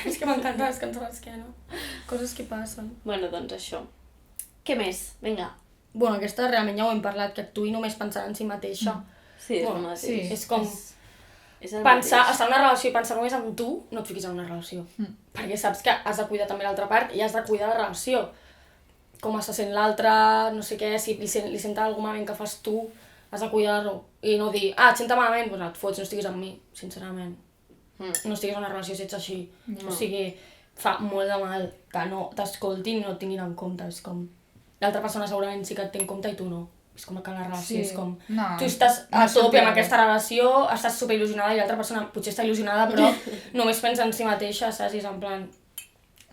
Speaker 2: és que m'encanta descansar l'esquena. Coses que passen.
Speaker 3: Bueno, doncs això. Què més? Vinga.
Speaker 2: Bueno, aquesta realment ja ho hem parlat, que actuï només pensant en si mateixa.
Speaker 3: Sí, és el
Speaker 2: Bueno,
Speaker 3: mateix.
Speaker 1: sí.
Speaker 2: És com...
Speaker 3: És el
Speaker 2: Pensar,
Speaker 3: mateix.
Speaker 2: estar en una relació i pensar només en tu, no et fiquis en una relació. Perquè saps que has de cuidar també l'altra part i has de cuidar la relació. Com se sent l'altre, no sé què, si li senta algun malament que fas tu, has de cuidar-lo. I no dir, et senta malament, doncs et fots, no estiguis amb mi, sincerament. No estiguis en una relació si ets així. O sigui, fa molt de mal que no t'escoltin i no et tinguin en compte. És com... L'altra persona segurament sí que et té en compte i tu no. És com que la relació
Speaker 1: Sí.
Speaker 2: és com...
Speaker 1: No,
Speaker 2: tu estàs
Speaker 1: no
Speaker 2: a tope
Speaker 1: sortirà
Speaker 2: amb
Speaker 1: bé.
Speaker 2: aquesta relació, estàs superil·lusionada i l'altra persona potser està il·lusionada però només pensa en si mateixa, saps? I és en plan...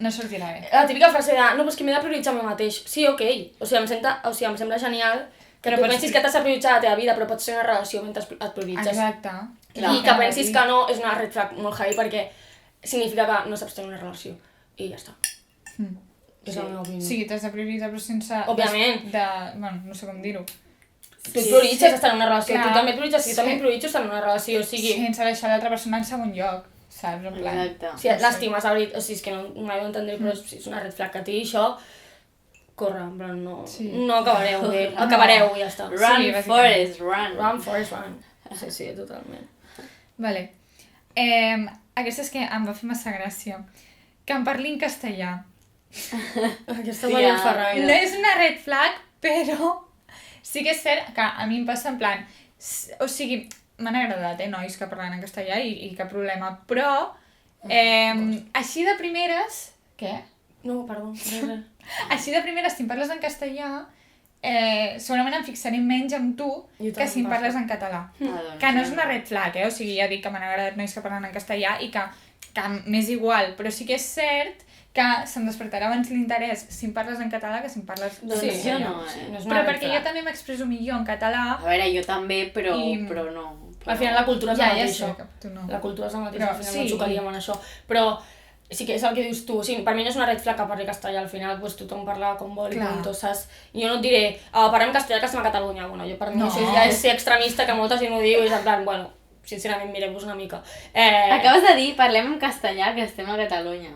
Speaker 1: No sortirà bé.
Speaker 2: La típica frase de, no, però és que m'he de prioritzar a mi mateix. Sí, ok. O sigui, em sembla genial que
Speaker 1: Però
Speaker 2: tu
Speaker 1: pots-
Speaker 2: pensis que t'has de prioritzar la teva vida, però pot ser una relació mentre et prioritzes.
Speaker 1: Exacte.
Speaker 2: I que pensis que no és una red flag molt heavy perquè significa que no saps tenir una relació. I ja està. És la meva opinió.
Speaker 1: Sí, t'has de prioritzar, però sense...
Speaker 2: Òbviament.
Speaker 1: Bueno, no sé com dir-ho.
Speaker 2: Tu prioritzes estar en una relació,
Speaker 1: Clar.
Speaker 2: tu també prioritzes, jo
Speaker 1: Sí.
Speaker 2: també prioritzo estar en una relació, o sigui...
Speaker 1: Sense deixar l'altra persona en segon lloc, saps? En plan...
Speaker 3: Exacte.
Speaker 2: Si l'estimes, a veritat, o sigui, és que no, mai ho entendré, però si és una red flag que té això, corre, en plan, no,
Speaker 1: Sí.
Speaker 2: no acabareu bé, acabareu i ja està.
Speaker 3: Run,
Speaker 1: bàsicament.
Speaker 3: Forest, run.
Speaker 2: Run, Forest, run. Sí, sí, totalment.
Speaker 1: Vale. Aquesta és que em va fer massa gràcia. Que em parli en castellà.
Speaker 2: Aquesta
Speaker 3: Sí,
Speaker 2: sí, em
Speaker 3: ja.
Speaker 2: fa
Speaker 1: No
Speaker 2: ràbia.
Speaker 1: és una red flag, però sí que és cert que a mi em passa en plan... O sigui, m'han agradat, nois que parlen en castellà i cap problema, però així de primeres... Què?
Speaker 2: No, perdó, res.
Speaker 1: Així de primeres, si em parles en castellà, segurament em fixaré menys amb tu
Speaker 2: Jo
Speaker 1: que
Speaker 2: també
Speaker 1: si em
Speaker 2: em passa.
Speaker 1: parles en català.
Speaker 3: doncs,
Speaker 1: Que no és una red flag, O sigui, ja dic que m'han agradat nois que parlen en castellà i que m'és igual, però sí que és cert que se'm despertarà abans l'interès si em parles en català que si em parles en
Speaker 3: Doncs
Speaker 1: castellà.
Speaker 3: jo no,
Speaker 2: no és una
Speaker 1: Però
Speaker 2: red
Speaker 1: perquè
Speaker 2: flag.
Speaker 1: jo també m'expreso millor en català.
Speaker 3: A veure, jo també, però no.
Speaker 2: Al final la cultura és la
Speaker 1: Ja
Speaker 2: mateixa.
Speaker 1: sé que tu no.
Speaker 2: La cultura és la mateixa,
Speaker 1: Però
Speaker 2: al final
Speaker 1: sí.
Speaker 2: no xocaríem en això. Però sí que és el que dius tu, o sigui, per mi no és una red flag que parli castellà, al final pues, tothom parla com vol i
Speaker 1: Clar.
Speaker 2: punto, saps? Jo no et diré, parlem castellà que estem a Catalunya, bueno, jo per mi
Speaker 1: No.
Speaker 2: això ja és ser extremista, que molta gent ho diu i és en plan, bueno, sincerament mirem-vos una mica.
Speaker 3: Acabes de dir, parlem en castellà, que estem a Catalunya.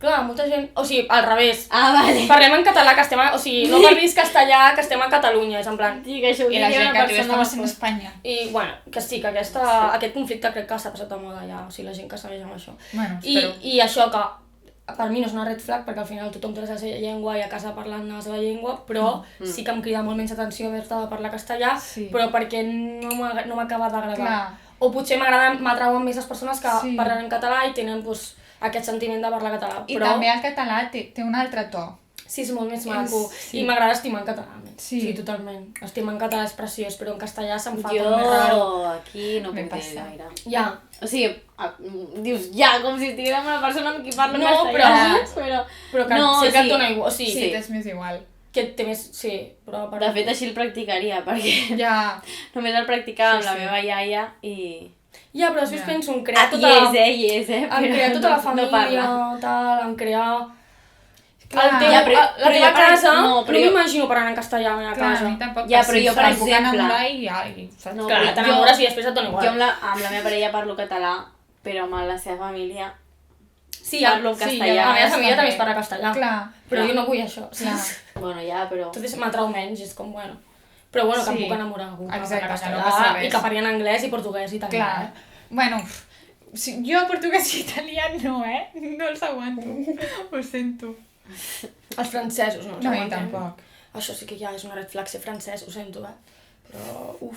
Speaker 2: Clar, molta gent, o sigui, al revés.
Speaker 3: Ah, vale.
Speaker 2: Parlem en català, que estem a... O sigui, no parlis castellà, que estem a Catalunya, és en plan...
Speaker 3: Sí, que això ho
Speaker 1: I la
Speaker 3: diria
Speaker 1: gent
Speaker 3: una
Speaker 1: que diu,
Speaker 3: persona
Speaker 1: estamos en Espanya.
Speaker 2: I, bueno, que sí, que aquest conflicte crec que s'ha passat de moda ja, o sigui, la gent que segueix amb això.
Speaker 1: Bueno,
Speaker 2: I,
Speaker 1: espero.
Speaker 2: I això que per mi no és una red flag, perquè al final tothom té la seva llengua i a casa parlant la seva llengua, però sí que em crida molt menys atenció haver-te de parlar castellà,
Speaker 1: Sí.
Speaker 2: però perquè no m'acaba d'agradar.
Speaker 1: Clar.
Speaker 2: O potser m'atrauen més les persones que
Speaker 1: Sí.
Speaker 2: parlen en català i tenen doncs, aquest sentiment de parlar català.
Speaker 1: I
Speaker 2: Però
Speaker 1: també el català té un altre to.
Speaker 2: sí, és molt més maco.
Speaker 1: sí.
Speaker 2: I m'agrada estimar en català.
Speaker 1: Sí.
Speaker 2: Sí, totalment. Estimar en català és preciós, però en castellà se'm fa
Speaker 3: Jo
Speaker 2: com més raro.
Speaker 3: aquí no
Speaker 1: Me
Speaker 3: puc dir
Speaker 1: passa.
Speaker 3: gaire.
Speaker 2: Ja.
Speaker 3: O sigui, dius ja, com si estigués amb una persona amb qui parlo en
Speaker 2: No,
Speaker 3: castellà, però...
Speaker 2: Però que
Speaker 3: No,
Speaker 2: sé que
Speaker 3: sí.
Speaker 2: et dona igual. O sigui,
Speaker 1: Sí, t'és més igual.
Speaker 2: que té més... Sí, però...
Speaker 3: De fet, així el practicaria, perquè
Speaker 1: Ja.
Speaker 3: només el practicava amb
Speaker 1: Sí,
Speaker 3: la
Speaker 1: sí.
Speaker 3: meva iaia i...
Speaker 2: Ja, però després
Speaker 1: Ja.
Speaker 2: penso en
Speaker 3: Ah,
Speaker 2: crear tota...
Speaker 3: yes,
Speaker 2: En
Speaker 3: però
Speaker 2: crear tota la
Speaker 3: no
Speaker 2: família,
Speaker 3: parla.
Speaker 2: tal, en crear...
Speaker 1: Clar.
Speaker 2: El teu,
Speaker 3: Ja, però-
Speaker 2: la
Speaker 3: però
Speaker 2: teva
Speaker 3: jo per-
Speaker 2: casa,
Speaker 3: no,
Speaker 2: no
Speaker 3: però jo-
Speaker 2: m'imagino parlant en castellà a la meva
Speaker 1: Clar, a
Speaker 2: casa.
Speaker 1: mi tampoc.
Speaker 3: Ja,
Speaker 1: que
Speaker 3: però
Speaker 1: sí,
Speaker 3: jo, per
Speaker 1: em puc
Speaker 3: exemple-
Speaker 1: enamorar i ja, saps?
Speaker 3: No,
Speaker 2: Clar,
Speaker 3: però
Speaker 2: t'enamores i després et dona igual.
Speaker 3: Jo amb la meva parella parlo català, però amb la seva família
Speaker 2: Sí,
Speaker 3: parlo en
Speaker 1: sí,
Speaker 3: castellà.
Speaker 2: la meva
Speaker 1: sí,
Speaker 2: família també
Speaker 1: també.
Speaker 2: es parla castellà.
Speaker 1: Clar,
Speaker 2: Però
Speaker 3: clar.
Speaker 2: jo no vull això.
Speaker 1: clar.
Speaker 3: Bueno, ja, però...
Speaker 2: Entonces m'atrau menys, és com, bueno... Però bueno, que em
Speaker 1: Sí.
Speaker 2: puc enamorar algú que
Speaker 1: Exacte,
Speaker 2: parla
Speaker 1: que no passa
Speaker 2: castellà
Speaker 1: res.
Speaker 2: i que parli en anglès i portuguès i tal.
Speaker 1: Clar. Bueno, sí, jo portuguès i italià no, no els aguanto. Ho sento.
Speaker 2: Els francesos no els
Speaker 1: No, i
Speaker 2: aguantem.
Speaker 1: tampoc.
Speaker 2: Això sí que ja és una red flag ser francès, ho sento, Però,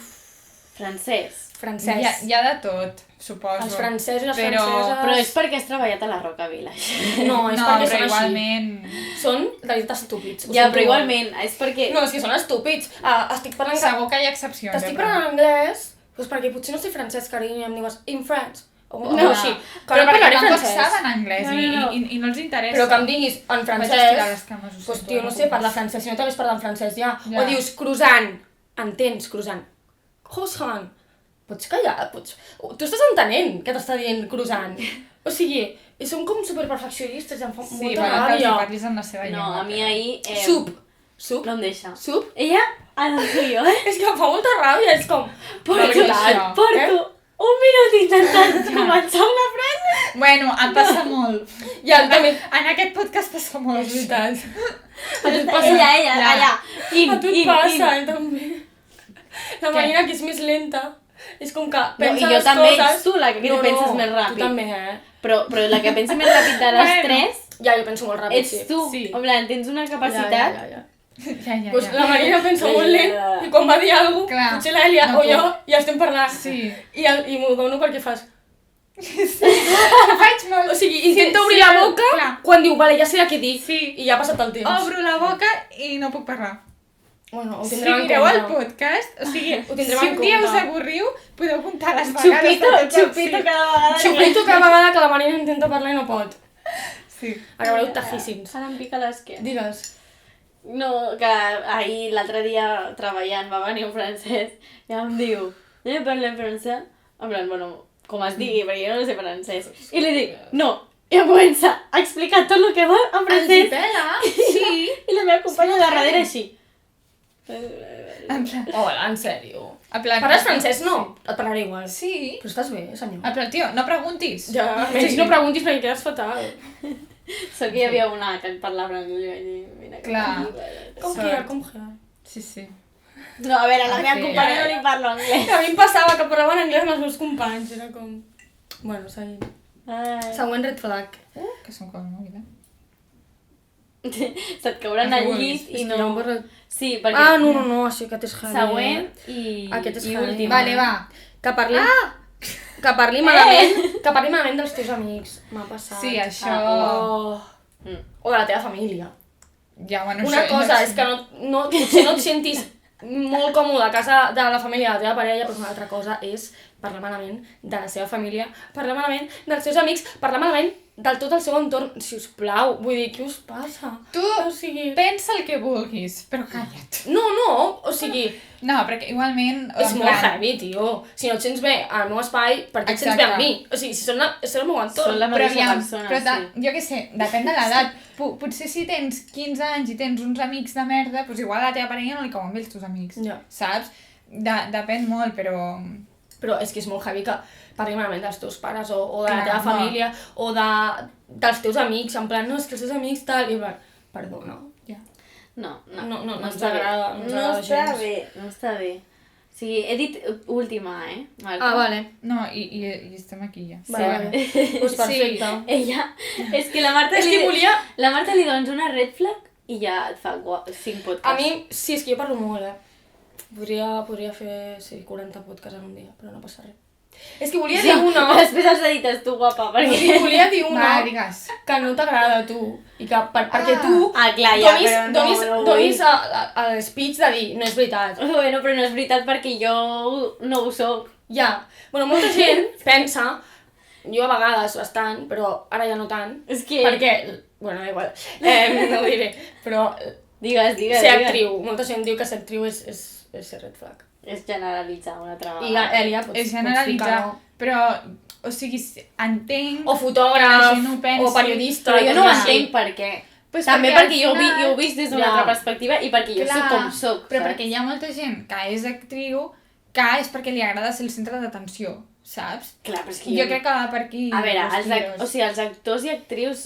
Speaker 3: Francès.
Speaker 2: francès.
Speaker 1: Hi ha de tot, suposo.
Speaker 2: Els francesos i les
Speaker 1: Però-
Speaker 2: franceses...
Speaker 3: Però és perquè has treballat a la Roca Village.
Speaker 2: No, és
Speaker 1: No,
Speaker 2: perquè
Speaker 1: però
Speaker 2: són
Speaker 1: igualment...
Speaker 2: així. Són, de veritat, estúpids. Ho
Speaker 3: Ja,
Speaker 2: sento
Speaker 3: però
Speaker 2: molt.
Speaker 3: igualment, és perquè...
Speaker 2: No, és que són estúpids. Estic parlant...
Speaker 1: Segur que hi ha excepcions.
Speaker 2: T'estic
Speaker 1: però-
Speaker 2: parlant en anglès, doncs perquè potser no sé francès, carinyo, i em dius in France. O
Speaker 3: No,
Speaker 2: no, així. Que
Speaker 1: Però
Speaker 2: no
Speaker 1: perquè
Speaker 2: parlaré
Speaker 1: tampoc
Speaker 2: francès.
Speaker 1: saben anglès
Speaker 3: No.
Speaker 1: i no els interessa.
Speaker 2: Però que em diguis en
Speaker 1: Vaig estirar
Speaker 2: francès,
Speaker 1: les cames, ho
Speaker 2: doncs
Speaker 1: sento,
Speaker 2: tio, no sé, parla francès, si no t'hagués parlat en francès ja.
Speaker 1: Ja.
Speaker 2: O dius croissant, entens, croissant. Croissant. Pots callar, pots... Tu estàs entenent que t'està dient croissant. O sigui, som com superperfeccionistes i em fa
Speaker 1: Sí,
Speaker 2: molta
Speaker 1: bueno, que els hi
Speaker 2: ràbia.
Speaker 1: parlis en la seva
Speaker 3: No,
Speaker 1: llengua.
Speaker 3: a mi ahir...
Speaker 2: Sup. Sup?
Speaker 3: No em deixa.
Speaker 2: Sup?
Speaker 3: Ella ha de fer jo,
Speaker 2: És que em fa molta ràbia, és com...
Speaker 3: Porto,
Speaker 2: de veritat,
Speaker 3: porto un minut intentant començar una frase.
Speaker 1: Bueno, em passa molt.
Speaker 2: Ja, també...
Speaker 1: En aquest podcast passa molt, és veritat.
Speaker 2: A tu et passa...
Speaker 3: Ella,
Speaker 1: Clar.
Speaker 3: allà.
Speaker 2: A tu et passa, també. La Marina, que és més lenta, és com que pensa
Speaker 3: i jo
Speaker 2: les
Speaker 3: també,
Speaker 2: coses...
Speaker 3: ets tu la que penses més ràpid.
Speaker 2: Tu també,
Speaker 3: Però la que pensa més ràpid de les
Speaker 1: Bueno.
Speaker 3: tres
Speaker 2: Ja, jo penso molt ràpid,
Speaker 3: ets
Speaker 2: sí.
Speaker 3: tu.
Speaker 1: Sí.
Speaker 3: En plan, tens una capacitat...
Speaker 2: Ja.
Speaker 1: Ja.
Speaker 2: Pues la Marina pensa molt lent
Speaker 3: Ja.
Speaker 2: i quan va dir alguna cosa,
Speaker 1: Clar.
Speaker 2: potser l'Èlia
Speaker 1: No
Speaker 2: o jo
Speaker 1: puc.
Speaker 2: ja estem parlant.
Speaker 1: Sí.
Speaker 2: I m'ho dono perquè fas...
Speaker 1: Ho faig molt.
Speaker 2: O sigui, intenta obrir la boca
Speaker 1: clar.
Speaker 2: quan diu, vale, ja sé què dir.
Speaker 1: Sí.
Speaker 2: I ja ha passat el temps.
Speaker 1: Obro la boca i no puc parlar.
Speaker 2: Bueno, ho
Speaker 1: Si
Speaker 2: tindrem en
Speaker 1: mireu el
Speaker 2: compte.
Speaker 1: podcast, o sigui,
Speaker 2: Ho tindrem
Speaker 1: si
Speaker 2: en
Speaker 1: un dia us
Speaker 2: compte.
Speaker 1: avorriu, podeu comptar les vegades
Speaker 3: Xupito,
Speaker 1: de tots els
Speaker 3: xupito
Speaker 1: sí.
Speaker 3: cada vegada.
Speaker 2: Xupito cada vegada que la Marina intenta parlar i no pot.
Speaker 1: Sí.
Speaker 2: Acabareu tajíssims.
Speaker 3: Ara em pica l'esquena.
Speaker 2: Digues.
Speaker 3: No, que ahir, l'altre dia, treballant, va venir un francès i em diu, parla en francès? En plan, bueno, com es digui, perquè jo no sé francès. I li dic, no. I em comença a explicar tot el que vol en francès.
Speaker 1: pela? Sí.
Speaker 3: I la meva companya de darrere així.
Speaker 1: En plan,
Speaker 2: Hola, en sèrio.
Speaker 1: en plan,
Speaker 2: Parles francès? No. Et parlaré igual.
Speaker 1: Sí.
Speaker 2: Però estàs bé, senyor.
Speaker 1: En plan, tio, no preguntis.
Speaker 2: Ja, menys no preguntis perquè quedes fatal.
Speaker 3: Sóc que hi havia una que parlava francès i vaig dir, mira que...
Speaker 1: Clar.
Speaker 2: Com
Speaker 1: Sort.
Speaker 2: que, com que?
Speaker 1: Sí, sí.
Speaker 3: No, a veure, la meva
Speaker 1: Sí,
Speaker 3: companya
Speaker 1: ja.
Speaker 3: no li parlo anglès.
Speaker 2: A mi em passava que parlava en anglès amb els meus companys, era com... Bueno, seguim.
Speaker 3: Ai.
Speaker 2: Següent red flag.
Speaker 1: Que som com molt bé.
Speaker 3: Se't cauran al llit i no... Sí, perquè...
Speaker 2: Ah, no, això aquest és heavy.
Speaker 3: Següent i...
Speaker 2: Aquest és
Speaker 3: i
Speaker 2: heavy.
Speaker 3: últim.
Speaker 1: Vale, va.
Speaker 2: Que parli... Que parli malament, que parli malament dels teus amics. M'ha passat.
Speaker 1: Sí, això...
Speaker 2: O de la teva família.
Speaker 1: Ja, bueno,
Speaker 2: Una
Speaker 1: això...
Speaker 2: cosa és que potser no et sentis molt còmode a casa de la família de la teva parella, però una altra cosa és parlar malament de la seva família, parlar malament dels seus amics, parlar malament del tot el seu entorn, si us plau, vull dir, què us passa?
Speaker 1: Tu
Speaker 2: O sigui...
Speaker 1: pensa el que vulguis, però calla't.
Speaker 2: No, o sigui,
Speaker 1: No, perquè igualment...
Speaker 2: és
Speaker 1: en
Speaker 2: molt
Speaker 1: plan,
Speaker 2: heavy, tio. Si no et sents bé al meu espai, per què et sents bé amb mi? O sigui, si són el meu entorn.
Speaker 3: Són la
Speaker 1: Però
Speaker 3: mateixa
Speaker 1: aviam,
Speaker 3: persona,
Speaker 1: però
Speaker 3: sí.
Speaker 1: jo què sé, depèn de l'edat. Potser si tens 15 anys i tens uns amics de merda, doncs igual a la teva parella no li cauen bé els teus amics,
Speaker 2: Ja.
Speaker 1: saps? Depèn molt, però...
Speaker 2: Però és que és molt heavy que parli malament dels teus pares o de la
Speaker 1: Clar,
Speaker 2: teva
Speaker 1: no.
Speaker 2: família o dels teus amics, en plan, no, és que els teus amics tal, i en plan, perdona.
Speaker 1: Ja.
Speaker 3: No
Speaker 2: No ens
Speaker 3: està bé.
Speaker 2: agrada, no ens
Speaker 3: No
Speaker 2: agrada
Speaker 3: està
Speaker 2: gens.
Speaker 3: bé, no està bé. O sigui, he dit última, Marta?
Speaker 2: Ah, vale.
Speaker 1: No, i estem aquí ja.
Speaker 2: Vale. Pues perfecte.
Speaker 3: Ella... És que la Marta
Speaker 2: És que volia...
Speaker 3: La Marta li dones una red flag i ja et fa 5 podcasts.
Speaker 2: A mi, sí, és que jo parlo molt, Podria fer, sí, 40 podcasts en un dia, però no passa res. És que volia dir una...
Speaker 3: Després els edites tu, guapa, perquè...
Speaker 2: Sí, volia dir una
Speaker 1: Va, digues.
Speaker 2: que no t'agrada a tu i que perquè tu
Speaker 3: Ah, clar, ja,
Speaker 2: donis,
Speaker 3: però no,
Speaker 2: donis,
Speaker 3: no vull.
Speaker 2: donis el speech de dir, no és veritat.
Speaker 3: Bueno, però no és veritat perquè jo no ho soc.
Speaker 2: Ja, bueno, molta gent pensa, jo a vegades bastant, però ara ja no tant,
Speaker 3: És que...
Speaker 2: perquè, bueno, da igual, no ho diré, però
Speaker 3: Digues,
Speaker 2: ser actriu, molta gent diu que ser actriu és ser red flag.
Speaker 3: És generalitzar una altra
Speaker 2: I
Speaker 3: vegada.
Speaker 2: Èlia, pots
Speaker 1: És
Speaker 2: ficar,
Speaker 1: generalitzar,
Speaker 2: no?
Speaker 1: però, o sigui, entenc...
Speaker 2: O
Speaker 1: Que la
Speaker 2: fotògraf,
Speaker 1: gent ho pensi,
Speaker 2: o periodista...
Speaker 3: Però jo no ho
Speaker 2: coses així.
Speaker 3: entenc per què.
Speaker 1: Pues
Speaker 3: També
Speaker 1: perquè al
Speaker 3: perquè jo
Speaker 1: final-
Speaker 3: ho he vist des d'una
Speaker 2: Ja.
Speaker 3: altra perspectiva i perquè jo
Speaker 1: Clar,
Speaker 3: soc com soc,
Speaker 1: però
Speaker 3: saps?
Speaker 1: perquè hi ha molta gent que és actriu que és perquè li agrada ser el centre d'atenció, saps?
Speaker 3: Clar, però és que
Speaker 1: Jo crec que va per aquí.
Speaker 3: A veure,
Speaker 1: els tiros.
Speaker 3: o sigui, els actors i actrius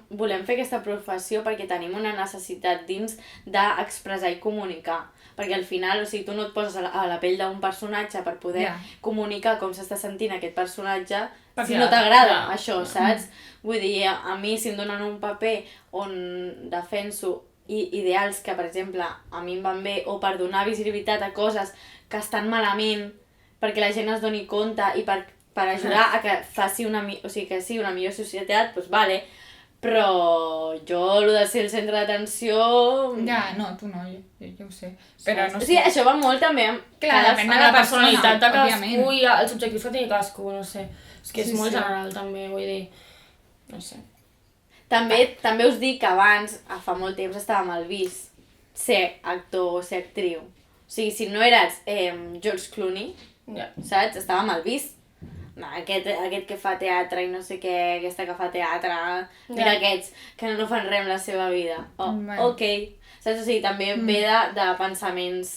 Speaker 3: volem fer aquesta professió perquè tenim una necessitat dins d'expressar i comunicar. Perquè al final, o sigui, tu no et poses a la pell d'un personatge per poder comunicar com s'està sentint aquest personatge si no t'agrada això, saps? Vull dir, a mi si em donen un paper on defenso ideals que, per exemple, a mi em van bé, o per donar visibilitat a coses que estan malament, perquè la gent es doni compte i per ajudar a que faci o sigui, que sigui una millor societat, doncs vale. Però jo, el de ser el centre d'atenció...
Speaker 1: Ja, no, tu no, jo ho sé. Però no sé.
Speaker 3: O sigui, això va molt també amb...
Speaker 1: Clar, depèn de
Speaker 2: la personalitat de
Speaker 1: òbviament.
Speaker 2: cadascú i els objectius que tingui cadascú, no sé. És que és molt general també, vull dir... No sé.
Speaker 3: També us dic que abans, fa molt temps, estava mal vist ser actor o ser actriu. O sigui, si no eres George Clooney, saps? Estava mal vist. No, aquest que fa teatre i no sé què, aquesta que fa teatre, mira aquests que no fan res amb la seva vida. Ok. Saps? O sigui, també ve de pensaments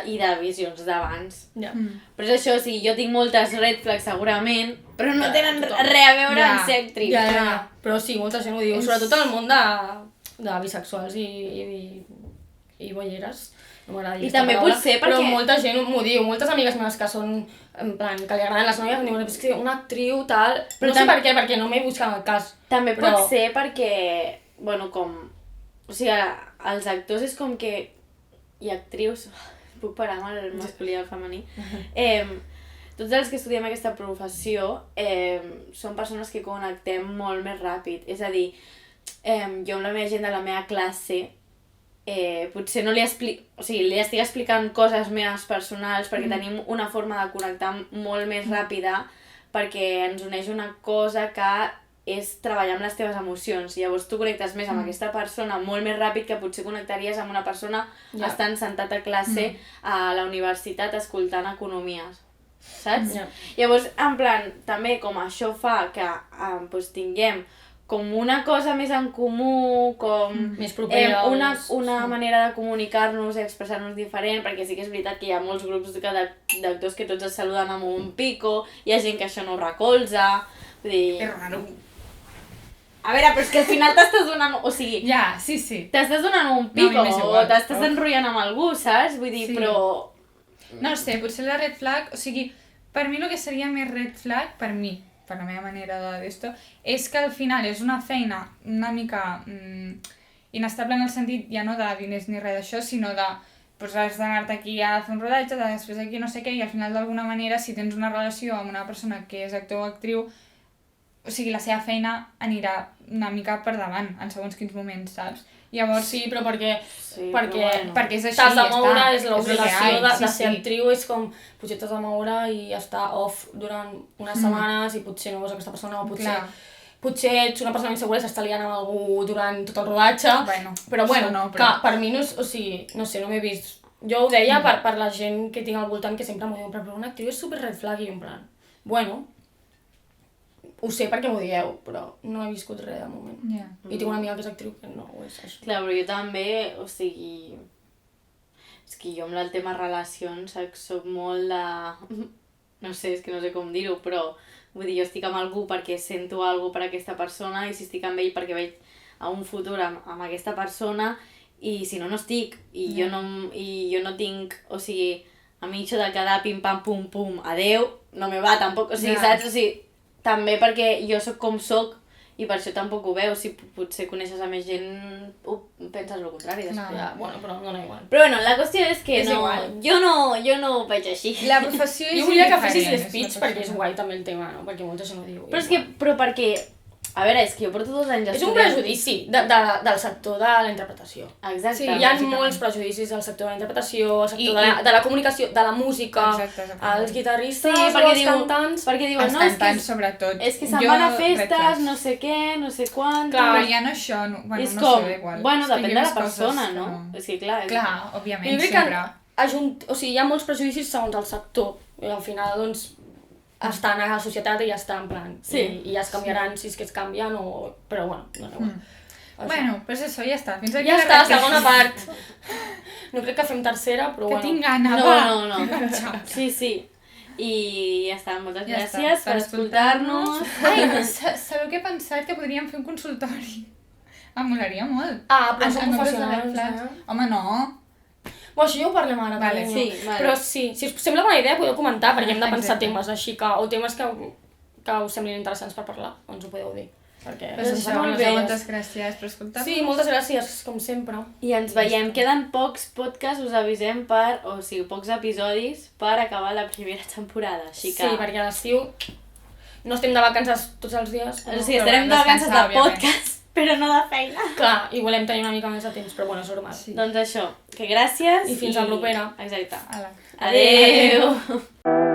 Speaker 3: i de visions d'abans. Però és això, o sigui, jo tinc moltes red flags segurament, però no tenen res a veure amb ser actriu.
Speaker 2: Però sí, molta gent ho diu, sobretot en el món de bisexuals i bolleres. No m'agrada dir
Speaker 3: I també
Speaker 2: paraula,
Speaker 3: potser perquè...
Speaker 2: Però molta gent m'ho diu, moltes amigues meves que són, en plan, que li agraden les noies, em diuen, és que una actriu, tal... Però no sé per què, perquè no m'he buscat el cas.
Speaker 3: També pot ser perquè, bueno, com... O sigui, els actors és com que... I actrius... Puc parar amb el masculí i el femení? Tots els que estudiem aquesta professió són persones que connectem molt més ràpid. És a dir, jo amb la meva gent de la meva classe potser no li estic explicant coses meves personals perquè tenim una forma de connectar molt més ràpida perquè ens uneix una cosa que és treballar amb les teves emocions. Llavors tu connectes més amb aquesta persona molt més ràpid que potser connectaries amb una persona estant sentat a classe a la universitat escoltant economies. Saps? Llavors, en plan, també com això fa que tinguem com una cosa més en comú, com
Speaker 2: més propera,
Speaker 3: una manera de comunicar-nos i expressar-nos diferent, perquè sí que és veritat que hi ha molts grups d'actors que tots es saluden amb un pico, hi ha gent que això no ho recolza, vull dir...
Speaker 1: És raro.
Speaker 3: A veure, però és que al final t'estàs donant... O sigui...
Speaker 1: Ja, sí.
Speaker 3: T'estàs donant un pico o t'estàs enrotllant amb algú, saps? Vull dir, però...
Speaker 1: No sé, potser la red flag... O sigui, per mi el que seria més red flag, per mi, per la meva manera d'esto, és que al final és una feina una mica inestable en el sentit ja no de diners ni res d'això, sinó de pues, has d'anar-te aquí a fer un rodatge, després aquí no sé què, i al final d'alguna manera si tens una relació amb una persona que és actor o actriu, o sigui, la seva feina anirà una mica per davant en segons quins moments, saps? Llavors...
Speaker 2: Sí, però perquè
Speaker 1: és així,
Speaker 2: t'has de moure,
Speaker 1: ja
Speaker 2: és l'obligació de ser actriu, és com potser t'has de moure i estar off durant unes setmanes i potser no veus aquesta persona, o potser ets una persona insegura i s'està liant amb algú durant tot el rodatge, però que per mi no és, o sigui, no sé, no m'he vist... Jo ho deia per la gent que tinc al voltant que sempre m'ho diuen, però una actriu és super red flag i en plan, bueno... Ho sé perquè m'ho dieu, però no he viscut res de moment. I tinc una amiga que és actriu que no ho és això.
Speaker 3: Clar, però jo també, o sigui... És que jo amb el tema relacions soc molt de... No sé, és que no sé com dir-ho, però... Vull dir, jo estic amb algú perquè sento alguna per aquesta persona i si estic amb ell perquè veig a un futur amb aquesta persona i si no, no estic. I jo no tinc... O sigui, a mi això de quedar pim-pam, pum-pum, adeu, no me va tampoc, o sigui, saps? O sigui, també perquè jo sóc com sóc i per això tampoc ho veus. Si potser coneixes a més gent, penses el contrari després.
Speaker 2: Bueno, però no igual.
Speaker 3: Però bueno, la qüestió és que jo no ho veig així.
Speaker 1: La professió és
Speaker 2: jo volia que
Speaker 1: diferent,
Speaker 2: fessis l'speech perquè és guai també el tema, no? Perquè molta gent ho diu.
Speaker 3: Però perquè... A veure, és que jo porto 2 anys
Speaker 2: estudiant... És un prejudici del sector de la interpretació.
Speaker 3: Exacte.
Speaker 2: Sí, hi ha molts prejudicis del sector de la interpretació, el sector de la comunicació, de la música, els guitarristes o els cantants...
Speaker 3: Perquè diuen,
Speaker 1: els cantants, sobretot.
Speaker 3: És que se'n van a festes, no sé què, no sé quant...
Speaker 1: Però ja no això, bueno, no sé, igual.
Speaker 3: Bueno, depèn de la persona, no? És que clar...
Speaker 1: Clar, òbviament, sempre.
Speaker 2: O sigui, hi ha molts prejudicis segons el sector. I al final, doncs... estan a la societat i ja està en plan i ja es canviaran si és que es canvien o... però bueno, no igual.
Speaker 1: Bueno, pues eso, ja està. Fins aquí
Speaker 2: ja està, segona part. No crec que fem tercera, però
Speaker 1: que
Speaker 2: bueno.
Speaker 1: tinc gana,
Speaker 3: No. Sí. I ja està, moltes
Speaker 1: Ja està,
Speaker 3: gràcies per escoltar-nos.
Speaker 1: Ai, sabeu què he pensat? Que podríem fer un consultori. Em molaria molt.
Speaker 2: Però són
Speaker 1: En nombres de
Speaker 2: professionals,
Speaker 1: red flags.
Speaker 2: eh?
Speaker 1: Home, no.
Speaker 2: Això ja ho parlem ara,
Speaker 1: Vale,
Speaker 2: carinyo.
Speaker 3: sí, vale.
Speaker 2: Però sí, si us sembla bona idea podeu comentar, perquè hem de pensar
Speaker 1: Exacte.
Speaker 2: temes així, o temes que us semblin interessants per parlar, ens ho podeu dir. Perquè
Speaker 1: Doncs
Speaker 2: ens
Speaker 1: això,
Speaker 2: faran les idees.
Speaker 1: moltes gràcies per escoltar-nos.
Speaker 2: Sí, moltes gràcies, com sempre.
Speaker 3: I ens veiem. Queden pocs podcasts, us avisem pocs episodis per acabar la primera temporada. Així que...
Speaker 2: Sí, perquè a l'estiu no estem de vacances tots els dies.
Speaker 3: O sigui, estarem de vacances de podcast, però no de feina.
Speaker 2: Clar, i volem tenir una mica més de temps, però bueno, és normal.
Speaker 1: Sí.
Speaker 3: Doncs això, que gràcies.
Speaker 2: I fins la propera.
Speaker 3: Exacte.
Speaker 1: Ala.
Speaker 3: Adeu.